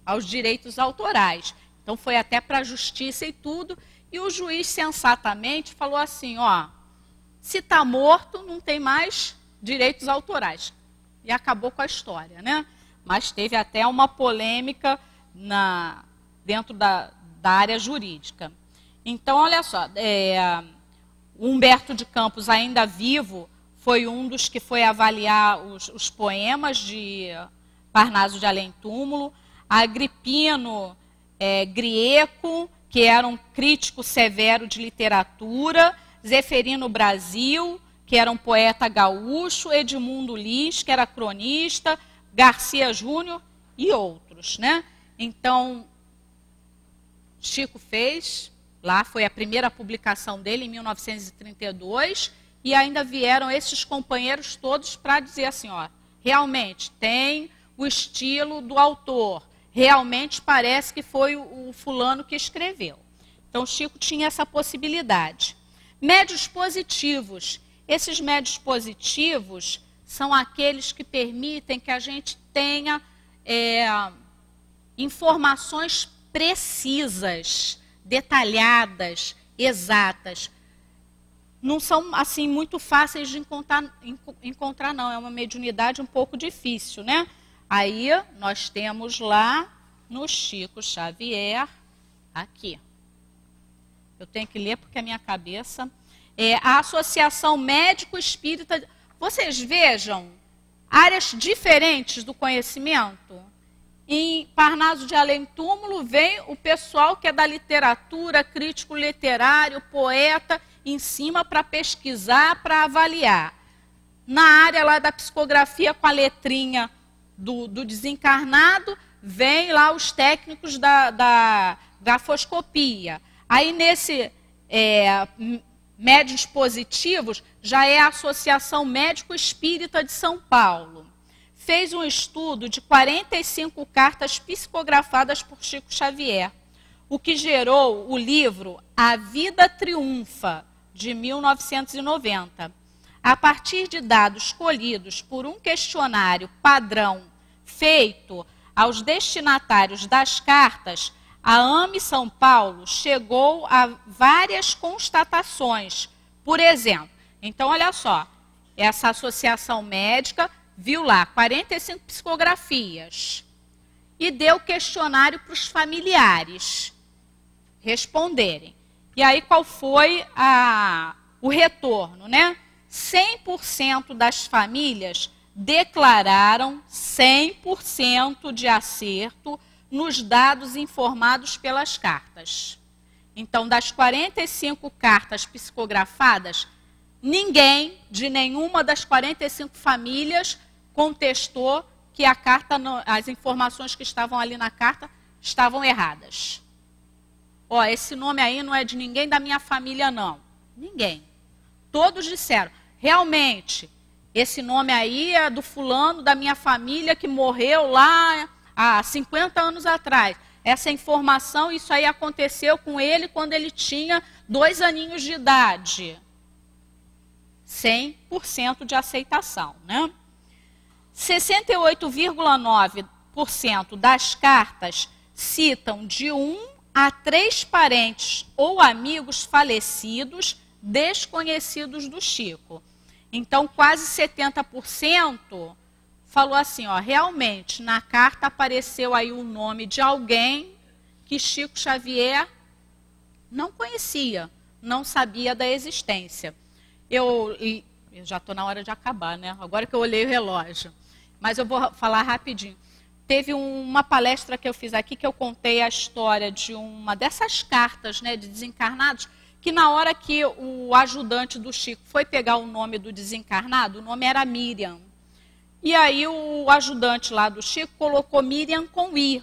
aos direitos autorais. Então foi até para a justiça e tudo. E o juiz sensatamente falou assim, se está morto, não tem mais direitos autorais. E acabou com a história, né? Mas teve até uma polêmica dentro da área jurídica. Então, olha só, Humberto de Campos, ainda vivo, foi um dos que foi avaliar os poemas de Parnaso de Além-Túmulo. Agripino Grieco, que era um crítico severo de literatura. Zeferino Brasil, que era um poeta gaúcho. Edmundo Lis, que era cronista. Garcia Júnior e outros, né? Então, Chico fez, lá foi a primeira publicação dele, em 1932, e ainda vieram esses companheiros todos para dizer assim, realmente tem o estilo do autor, realmente parece que foi o fulano que escreveu. Então, Chico tinha essa possibilidade. Médios positivos. Esses médios positivos são aqueles que permitem que a gente tenha informações precisas, detalhadas, exatas. Não são, assim, muito fáceis de encontrar, não. É uma mediunidade um pouco difícil, né? Aí, nós temos lá, no Chico Xavier, aqui. Eu tenho que ler porque a minha cabeça... a Associação Médico Espírita. Vocês vejam áreas diferentes do conhecimento. Em Parnaso de Além Túmulo vem o pessoal que é da literatura, crítico literário, poeta, em cima para pesquisar, para avaliar. Na área lá da psicografia com a letrinha do desencarnado, vem lá os técnicos da grafoscopia. Aí nesse médiuns positivos já é a Associação Médico Espírita de São Paulo. Fez um estudo de 45 cartas psicografadas por Chico Xavier, o que gerou o livro A Vida Triunfa, de 1990. A partir de dados colhidos por um questionário padrão feito aos destinatários das cartas, a AME São Paulo chegou a várias constatações. Por exemplo, então olha só, essa associação médica viu lá 45 psicografias e deu questionário para os familiares responderem. E aí qual foi o retorno, né? 100% das famílias declararam 100% de acerto nos dados informados pelas cartas. Então, das 45 cartas psicografadas, ninguém de nenhuma das 45 famílias contestou que a carta, as informações que estavam ali na carta estavam erradas. Ó, esse nome aí não é de ninguém da minha família, não. Ninguém. Todos disseram, realmente, esse nome aí é do fulano da minha família que morreu lá há 50 anos atrás. Essa informação, isso aí aconteceu com ele quando ele tinha 2 aninhos de idade. 100% de aceitação, né? 68,9% das cartas citam de 1 a 3 parentes ou amigos falecidos desconhecidos do Chico. Então, quase 70% falou assim, ó, realmente, na carta apareceu aí o nome de alguém que Chico Xavier não conhecia, não sabia da existência. Eu já estou na hora de acabar, né? Agora que eu olhei o relógio. Mas eu vou falar rapidinho. Teve uma palestra que eu fiz aqui que eu contei a história de uma dessas cartas, né, de desencarnados, que na hora que o ajudante do Chico foi pegar o nome do desencarnado, o nome era Miriam. E aí o ajudante lá do Chico colocou Miriam com I.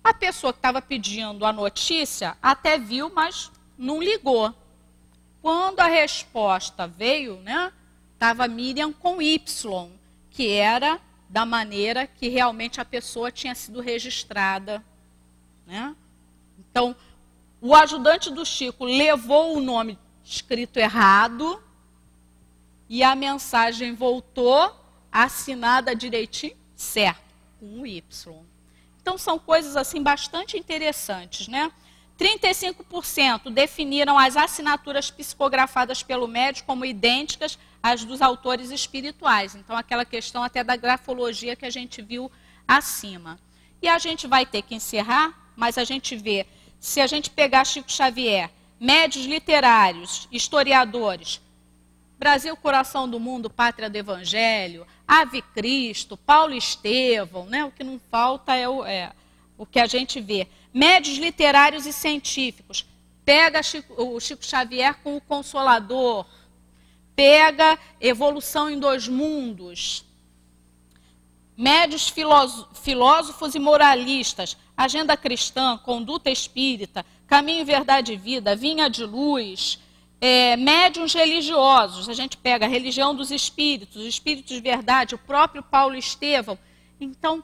A pessoa que estava pedindo a notícia até viu, mas não ligou. Quando a resposta veio, né, estava Miriam com Y, que era da maneira que realmente a pessoa tinha sido registrada, né? Então, o ajudante do Chico levou o nome escrito errado e a mensagem voltou assinada direitinho, certo, com o Y. Então, são coisas assim bastante interessantes, né? 35% definiram as assinaturas psicografadas pelo médium como idênticas às dos autores espirituais. Então, aquela questão até da grafologia que a gente viu acima. E a gente vai ter que encerrar, mas a gente vê, se a gente pegar Chico Xavier, médiuns literários, historiadores, Brasil, Coração do Mundo, Pátria do Evangelho, Ave Cristo, Paulo Estevão, né? O que não falta é o que a gente vê. Médiuns literários e científicos. Pega o Chico Xavier com o Consolador. Pega Evolução em 2 Mundos. Médiuns filósofos e moralistas. Agenda Cristã, Conduta Espírita, Caminho, Verdade e Vida, Vinha de Luz. Médiuns religiosos. A gente pega a Religião dos Espíritos, os Espíritos de Verdade, o próprio Paulo Estevão. Então,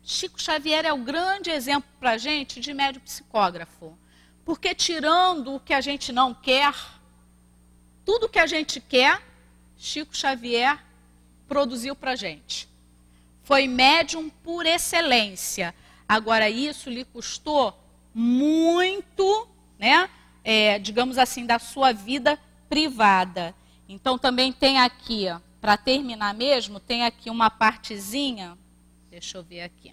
Chico Xavier é o grande exemplo para a gente de médium psicógrafo. Porque tirando o que a gente não quer, tudo que a gente quer, Chico Xavier produziu para a gente. Foi médium por excelência. Agora, isso lhe custou muito, né, digamos assim, da sua vida privada. Então, também tem aqui, para terminar mesmo, tem aqui uma partezinha. Deixa eu ver aqui.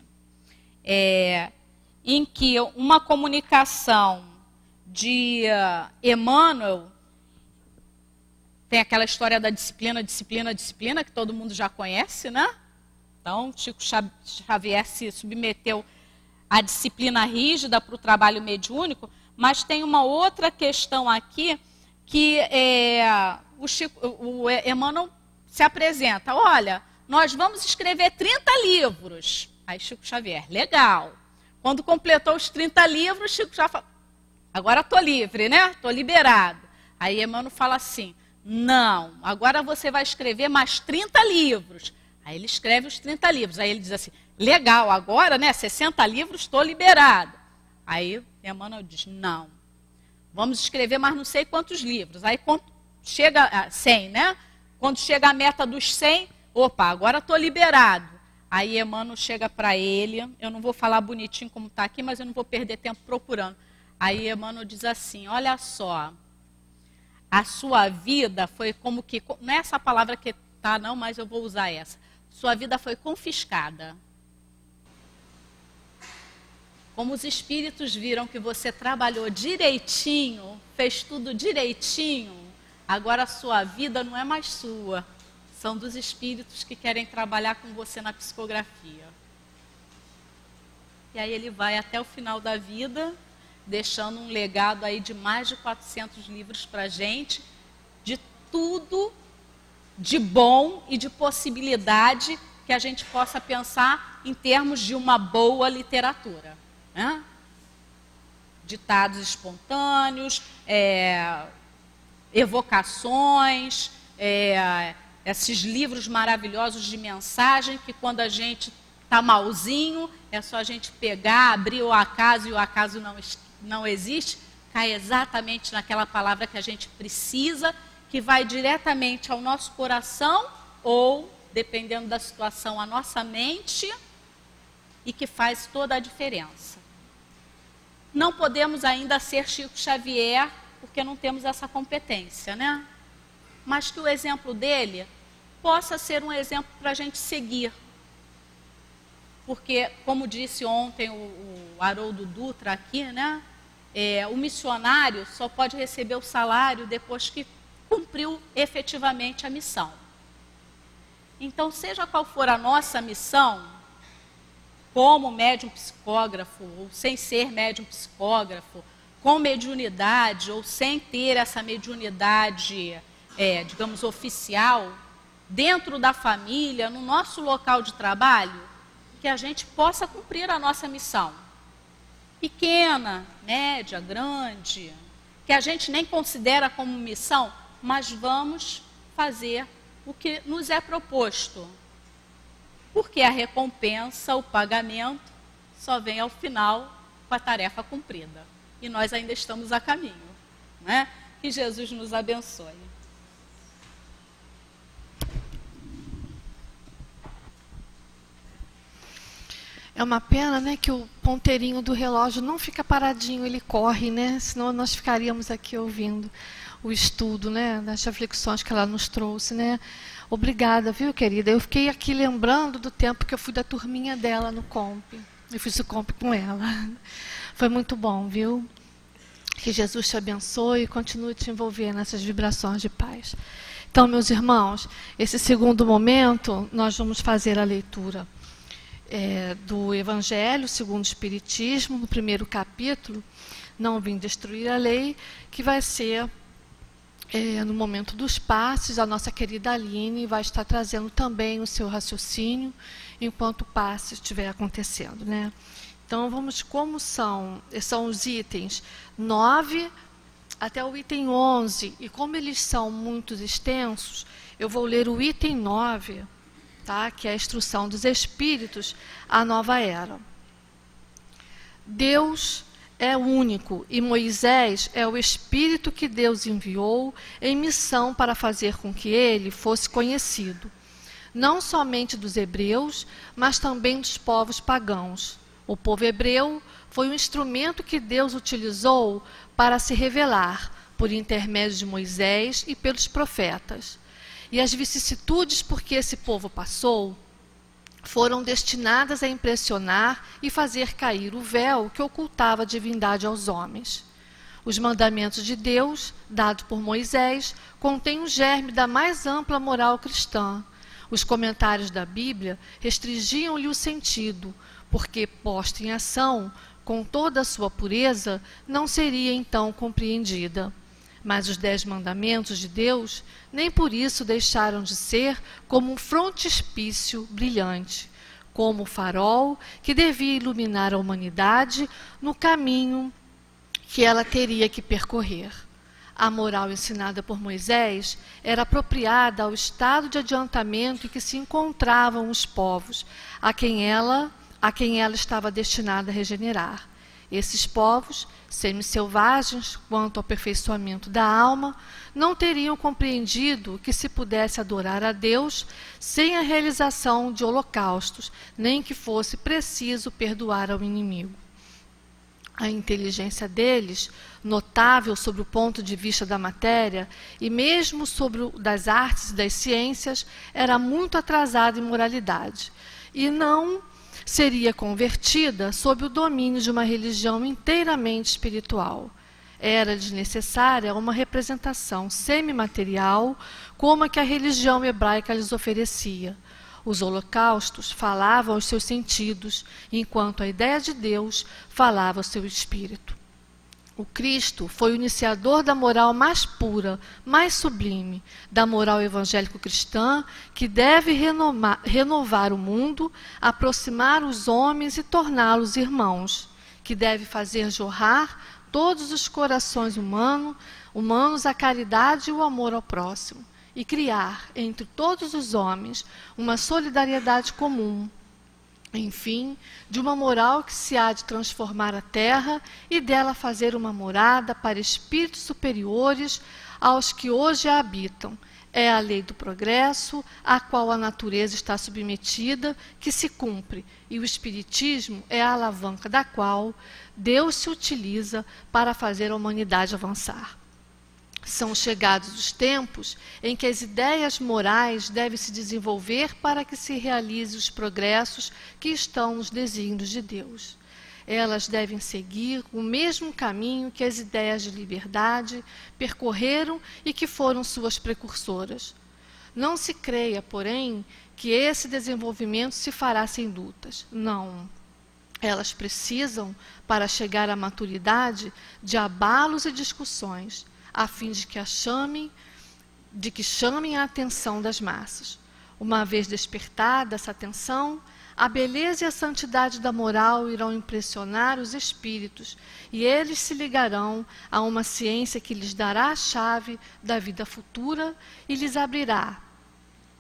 Em que uma comunicação de Emmanuel, tem aquela história da disciplina, que todo mundo já conhece, né? Então, Chico Xavier se submeteu à disciplina rígida para o trabalho mediúnico, mas tem uma outra questão aqui, que o Emmanuel se apresenta. Olha, nós vamos escrever 30 livros. Aí Chico Xavier, legal. Quando completou os 30 livros, Chico já falou, agora estou livre, né? Estou liberado. Aí Emmanuel fala assim, não, agora você vai escrever mais 30 livros. Aí ele escreve os 30 livros. Aí ele diz assim, legal, agora, né, 60 livros, estou liberado. Aí Emmanuel diz, não, vamos escrever mais não sei quantos livros. Aí quando chega a 100, né? Quando chega a meta dos 100, opa, agora estou liberado. Aí Emmanuel chega para ele, eu não vou falar bonitinho como está aqui, mas eu não vou perder tempo procurando. Aí Emmanuel diz assim, olha só, a sua vida foi como que, não é essa palavra que está não, mas eu vou usar essa. Sua vida foi confiscada. Como os espíritos viram que você trabalhou direitinho, fez tudo direitinho, agora a sua vida não é mais sua. São dos espíritos que querem trabalhar com você na psicografia. E aí ele vai até o final da vida, deixando um legado aí de mais de 400 livros para a gente, de tudo de bom e de possibilidade que a gente possa pensar em termos de uma boa literatura. Né? Ditados espontâneos, evocações, esses livros maravilhosos de mensagem que quando a gente está malzinho, é só a gente pegar, abrir o acaso e o acaso não existe, cai exatamente naquela palavra que a gente precisa, que vai diretamente ao nosso coração ou, dependendo da situação, à nossa mente e que faz toda a diferença. Não podemos ainda ser Chico Xavier porque não temos essa competência, né? Mas que o exemplo dele possa ser um exemplo para a gente seguir. Porque, como disse ontem o Haroldo Dutra aqui, né? O missionário só pode receber o salário depois que cumpriu efetivamente a missão. Então, seja qual for a nossa missão, como médium psicógrafo, ou sem ser médium psicógrafo, com mediunidade ou sem ter essa mediunidade, digamos, oficial, dentro da família, no nosso local de trabalho, que a gente possa cumprir a nossa missão. Pequena, média, grande, que a gente nem considera como missão, mas vamos fazer o que nos é proposto. Porque a recompensa, o pagamento, só vem ao final com a tarefa cumprida. E nós ainda estamos a caminho. Né? Que Jesus nos abençoe. É uma pena, né, que o ponteirinho do relógio não fica paradinho, ele corre, né? Senão nós ficaríamos aqui ouvindo o estudo, né, das reflexões que ela nos trouxe, né? Obrigada, viu, querida? Eu fiquei aqui lembrando do tempo que eu fui da turminha dela no Comp. Eu fiz o Comp com ela. Foi muito bom, viu? Que Jesus te abençoe e continue te envolver nessas vibrações de paz. Então, meus irmãos, esse segundo momento, nós vamos fazer a leitura do Evangelho segundo o Espiritismo, no primeiro capítulo, Não Vim Destruir a Lei, que vai ser no momento dos passes. A nossa querida Aline vai estar trazendo também o seu raciocínio enquanto o passe estiver acontecendo, né? Então, vamos, como são os itens 9 até o item 11, e como eles são muito extensos, eu vou ler o item 9, tá? Que é a instrução dos espíritos à nova era. Deus é único e Moisés é o espírito que Deus enviou em missão para fazer com que ele fosse conhecido, não somente dos hebreus, mas também dos povos pagãos. O povo hebreu foi um instrumento que Deus utilizou para se revelar, por intermédio de Moisés e pelos profetas. E as vicissitudes por que esse povo passou foram destinadas a impressionar e fazer cair o véu que ocultava a divindade aos homens. Os mandamentos de Deus, dados por Moisés, contêm um germe da mais ampla moral cristã. Os comentários da Bíblia restringiam-lhe o sentido, porque, posta em ação, com toda a sua pureza, não seria então compreendida. Mas os 10 mandamentos de Deus nem por isso deixaram de ser como um frontispício brilhante, como o farol que devia iluminar a humanidade no caminho que ela teria que percorrer. A moral ensinada por Moisés era apropriada ao estado de adiantamento em que se encontravam os povos, a quem ela estava destinada a regenerar. Esses povos, semi-selvagens quanto ao aperfeiçoamento da alma, não teriam compreendido que se pudesse adorar a Deus sem a realização de holocaustos, nem que fosse preciso perdoar ao inimigo. A inteligência deles, notável sob o ponto de vista da matéria e mesmo sobre o das artes e das ciências, era muito atrasada em moralidade, e não seria convertida sob o domínio de uma religião inteiramente espiritual. Era-lhes necessária uma representação semimaterial, como a que a religião hebraica lhes oferecia. Os holocaustos falavam aos seus sentidos, enquanto a ideia de Deus falava ao seu espírito. O Cristo foi o iniciador da moral mais pura, mais sublime, da moral evangélico-cristã, que deve renovar o mundo, aproximar os homens e torná-los irmãos, que deve fazer jorrar todos os corações humanos a caridade e o amor ao próximo, e criar entre todos os homens uma solidariedade comum, enfim, de uma moral que se há de transformar a terra e dela fazer uma morada para espíritos superiores aos que hoje a habitam. É a lei do progresso, à qual a natureza está submetida, que se cumpre, e o espiritismo é a alavanca da qual Deus se utiliza para fazer a humanidade avançar. São chegados os tempos em que as ideias morais devem se desenvolver para que se realizem os progressos que estão nos desígnios de Deus. Elas devem seguir o mesmo caminho que as ideias de liberdade percorreram e que foram suas precursoras. Não se creia, porém, que esse desenvolvimento se fará sem lutas. Não. Elas precisam, para chegar à maturidade, de abalos e discussões, a fim de que chamem a atenção das massas. Uma vez despertada essa atenção, a beleza e a santidade da moral irão impressionar os espíritos, e eles se ligarão a uma ciência que lhes dará a chave da vida futura e lhes abrirá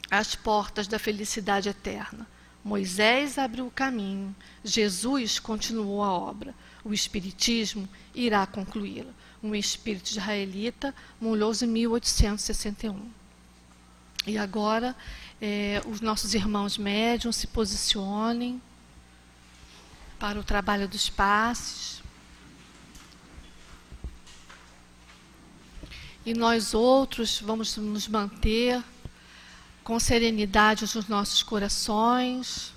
as portas da felicidade eterna. Moisés abriu o caminho, Jesus continuou a obra, o Espiritismo irá concluí-la. Um espírito israelita, Mulhouse, 1861. E agora, os nossos irmãos médiuns se posicionem para o trabalho dos passes. E nós outros vamos nos manter com serenidade nos nossos corações,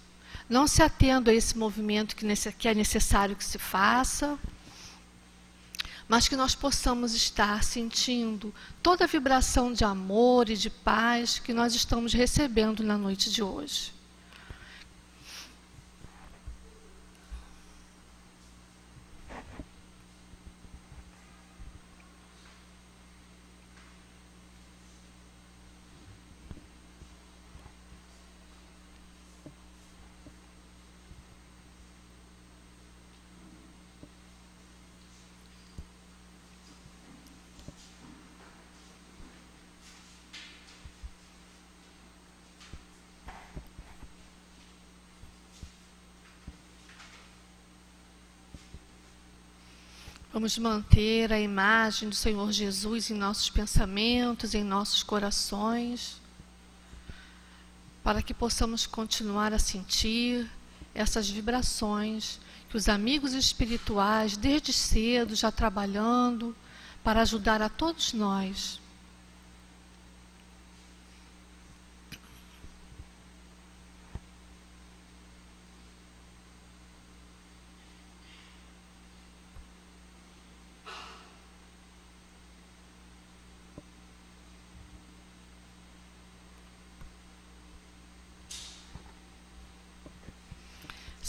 não se atendo a esse movimento que é necessário que se faça, mas que nós possamos estar sentindo toda a vibração de amor e de paz que nós estamos recebendo na noite de hoje. Vamos manter a imagem do Senhor Jesus em nossos pensamentos, em nossos corações, para que possamos continuar a sentir essas vibrações que os amigos espirituais, desde cedo, já trabalhando para ajudar a todos nós.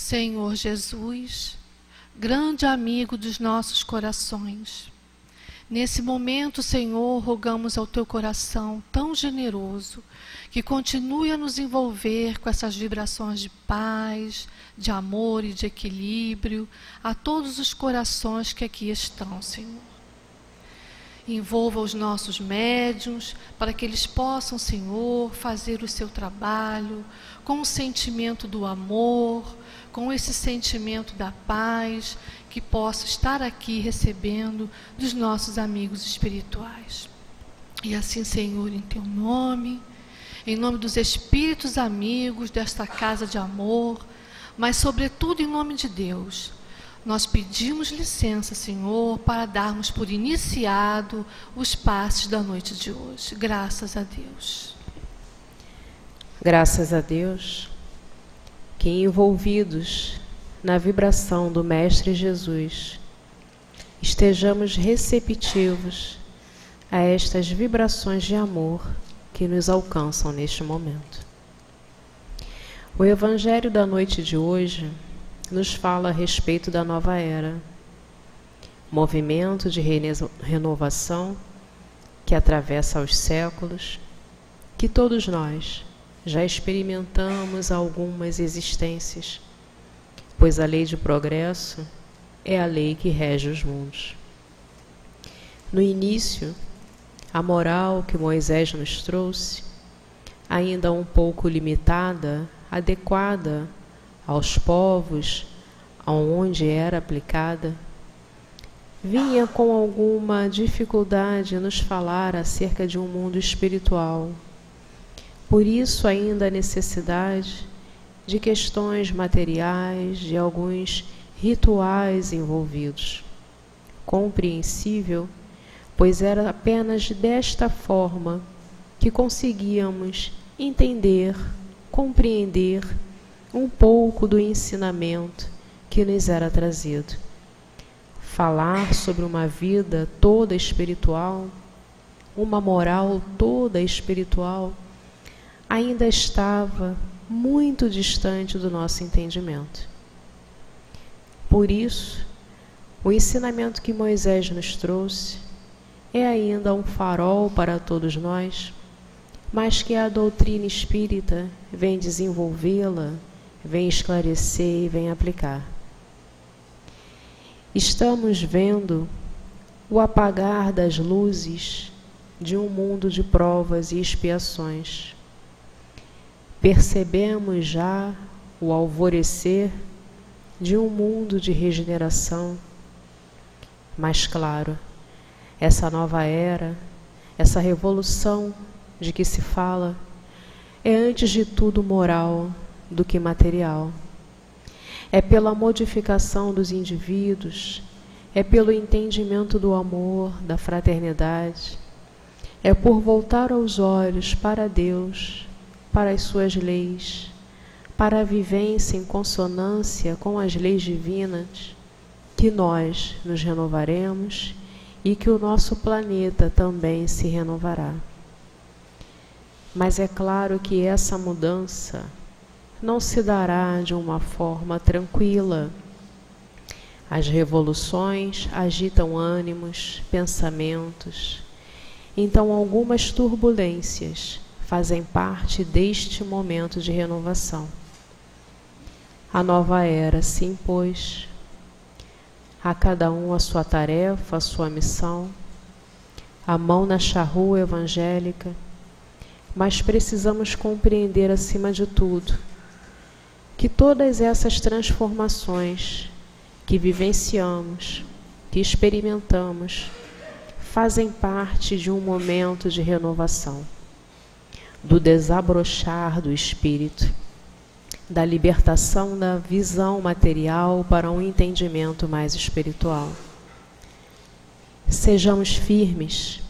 Senhor Jesus, grande amigo dos nossos corações, nesse momento, Senhor, rogamos ao Teu coração tão generoso que continue a nos envolver com essas vibrações de paz, de amor e de equilíbrio a todos os corações que aqui estão, Senhor. Envolva os nossos médiuns para que eles possam, Senhor, fazer o seu trabalho com o sentimento do amor, com esse sentimento da paz, que possa estar aqui recebendo dos nossos amigos espirituais. E assim, Senhor, em Teu nome, em nome dos espíritos amigos desta casa de amor, mas sobretudo em nome de Deus, nós pedimos licença, Senhor, para darmos por iniciado os passes da noite de hoje. Graças a Deus. Graças a Deus que, envolvidos na vibração do Mestre Jesus, estejamos receptivos a estas vibrações de amor que nos alcançam neste momento. O Evangelho da noite de hoje nos fala a respeito da nova era, movimento de renovação que atravessa os séculos, que todos nós já experimentamos algumas existências, pois a lei de progresso é a lei que rege os mundos. No início, a moral que Moisés nos trouxe, ainda um pouco limitada, adequada aos povos aonde era aplicada, vinha com alguma dificuldade nos falar acerca de um mundo espiritual. Por isso ainda a necessidade de questões materiais, de alguns rituais envolvidos. Compreensível, pois era apenas desta forma que conseguíamos entender, compreender um pouco do ensinamento que nos era trazido. Falar sobre uma vida toda espiritual, uma moral toda espiritual, ainda estava muito distante do nosso entendimento. Por isso, o ensinamento que Moisés nos trouxe é ainda um farol para todos nós, mas que a doutrina espírita vem desenvolvê-la, vem esclarecer e vem aplicar. Estamos vendo o apagar das luzes de um mundo de provas e expiações. Percebemos já o alvorecer de um mundo de regeneração. Mas claro, essa nova era, essa revolução de que se fala, é antes de tudo moral do que material. É pela modificação dos indivíduos, é pelo entendimento do amor, da fraternidade, é por voltar os olhos para Deus, para as suas leis, para a vivência em consonância com as leis divinas, que nós nos renovaremos e que o nosso planeta também se renovará. Mas é claro que essa mudança não se dará de uma forma tranquila. As revoluções agitam ânimos, pensamentos. Então, algumas turbulências fazem parte deste momento de renovação. A nova era se impôs. A cada um a sua tarefa, a sua missão. A mão na charrua evangélica. Mas precisamos compreender, acima de tudo, que todas essas transformações que vivenciamos, que experimentamos, fazem parte de um momento de renovação, do desabrochar do espírito, da libertação da visão material para um entendimento mais espiritual. Sejamos firmes,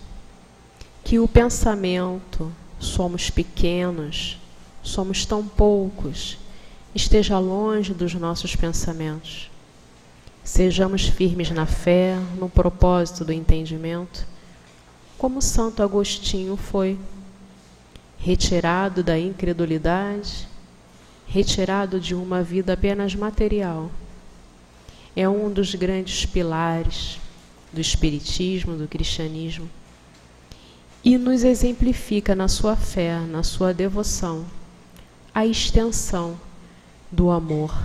que o pensamento, somos pequenos, somos tão poucos, esteja longe dos nossos pensamentos. Sejamos firmes na fé, no propósito do entendimento, como Santo Agostinho foi, retirado da incredulidade retirado de uma vida apenas material. É um dos grandes pilares do espiritismo, do cristianismo, e nos exemplifica na sua fé, na sua devoção, a extensão do amor,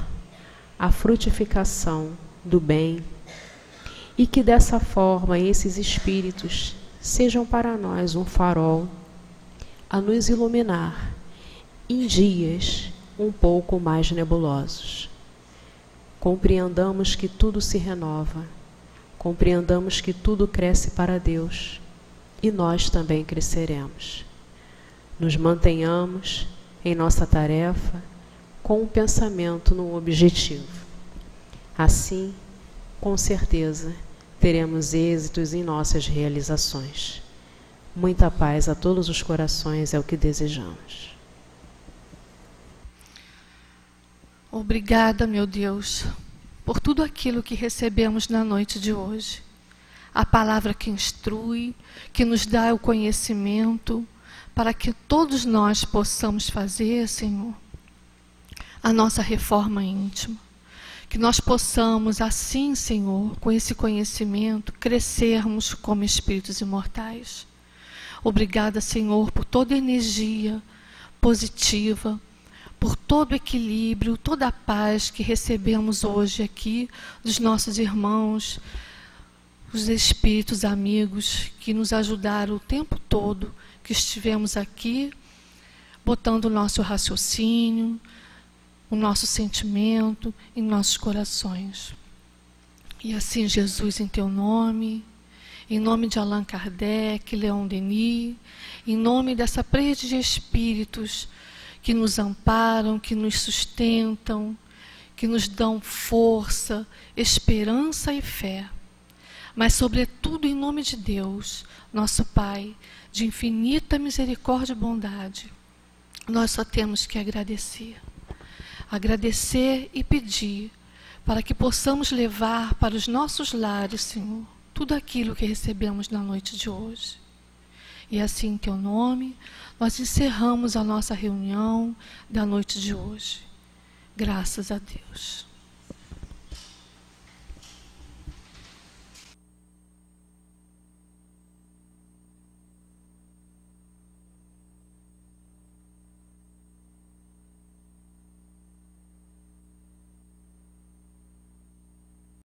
a frutificação do bem, e que dessa forma esses espíritos sejam para nós um farol a nos iluminar em dias um pouco mais nebulosos. Compreendamos que tudo se renova, compreendamos que tudo cresce para Deus, e nós também cresceremos. Nos mantenhamos em nossa tarefa com o pensamento no objetivo. Assim, com certeza, teremos êxitos em nossas realizações. Muita paz a todos os corações é o que desejamos. Obrigada, meu Deus, por tudo aquilo que recebemos na noite de hoje. A palavra que instrui, que nos dá o conhecimento, para que todos nós possamos fazer, Senhor, a nossa reforma íntima. Que nós possamos, assim, Senhor, com esse conhecimento, crescermos como espíritos imortais. Obrigada, Senhor, por toda a energia positiva, por todo o equilíbrio, toda a paz que recebemos hoje aqui dos nossos irmãos, os espíritos amigos que nos ajudaram o tempo todo que estivemos aqui, botando o nosso raciocínio, o nosso sentimento em nossos corações. E assim, Jesus, em teu nome, em nome de Allan Kardec, Leon Denis, em nome dessa rede de espíritos que nos amparam, que nos sustentam, que nos dão força, esperança e fé. Mas, sobretudo, em nome de Deus, nosso Pai, de infinita misericórdia e bondade, nós só temos que agradecer. Agradecer e pedir para que possamos levar para os nossos lares, Senhor, tudo aquilo que recebemos na noite de hoje. E assim, em teu nome, nós encerramos a nossa reunião da noite de hoje. Graças a Deus.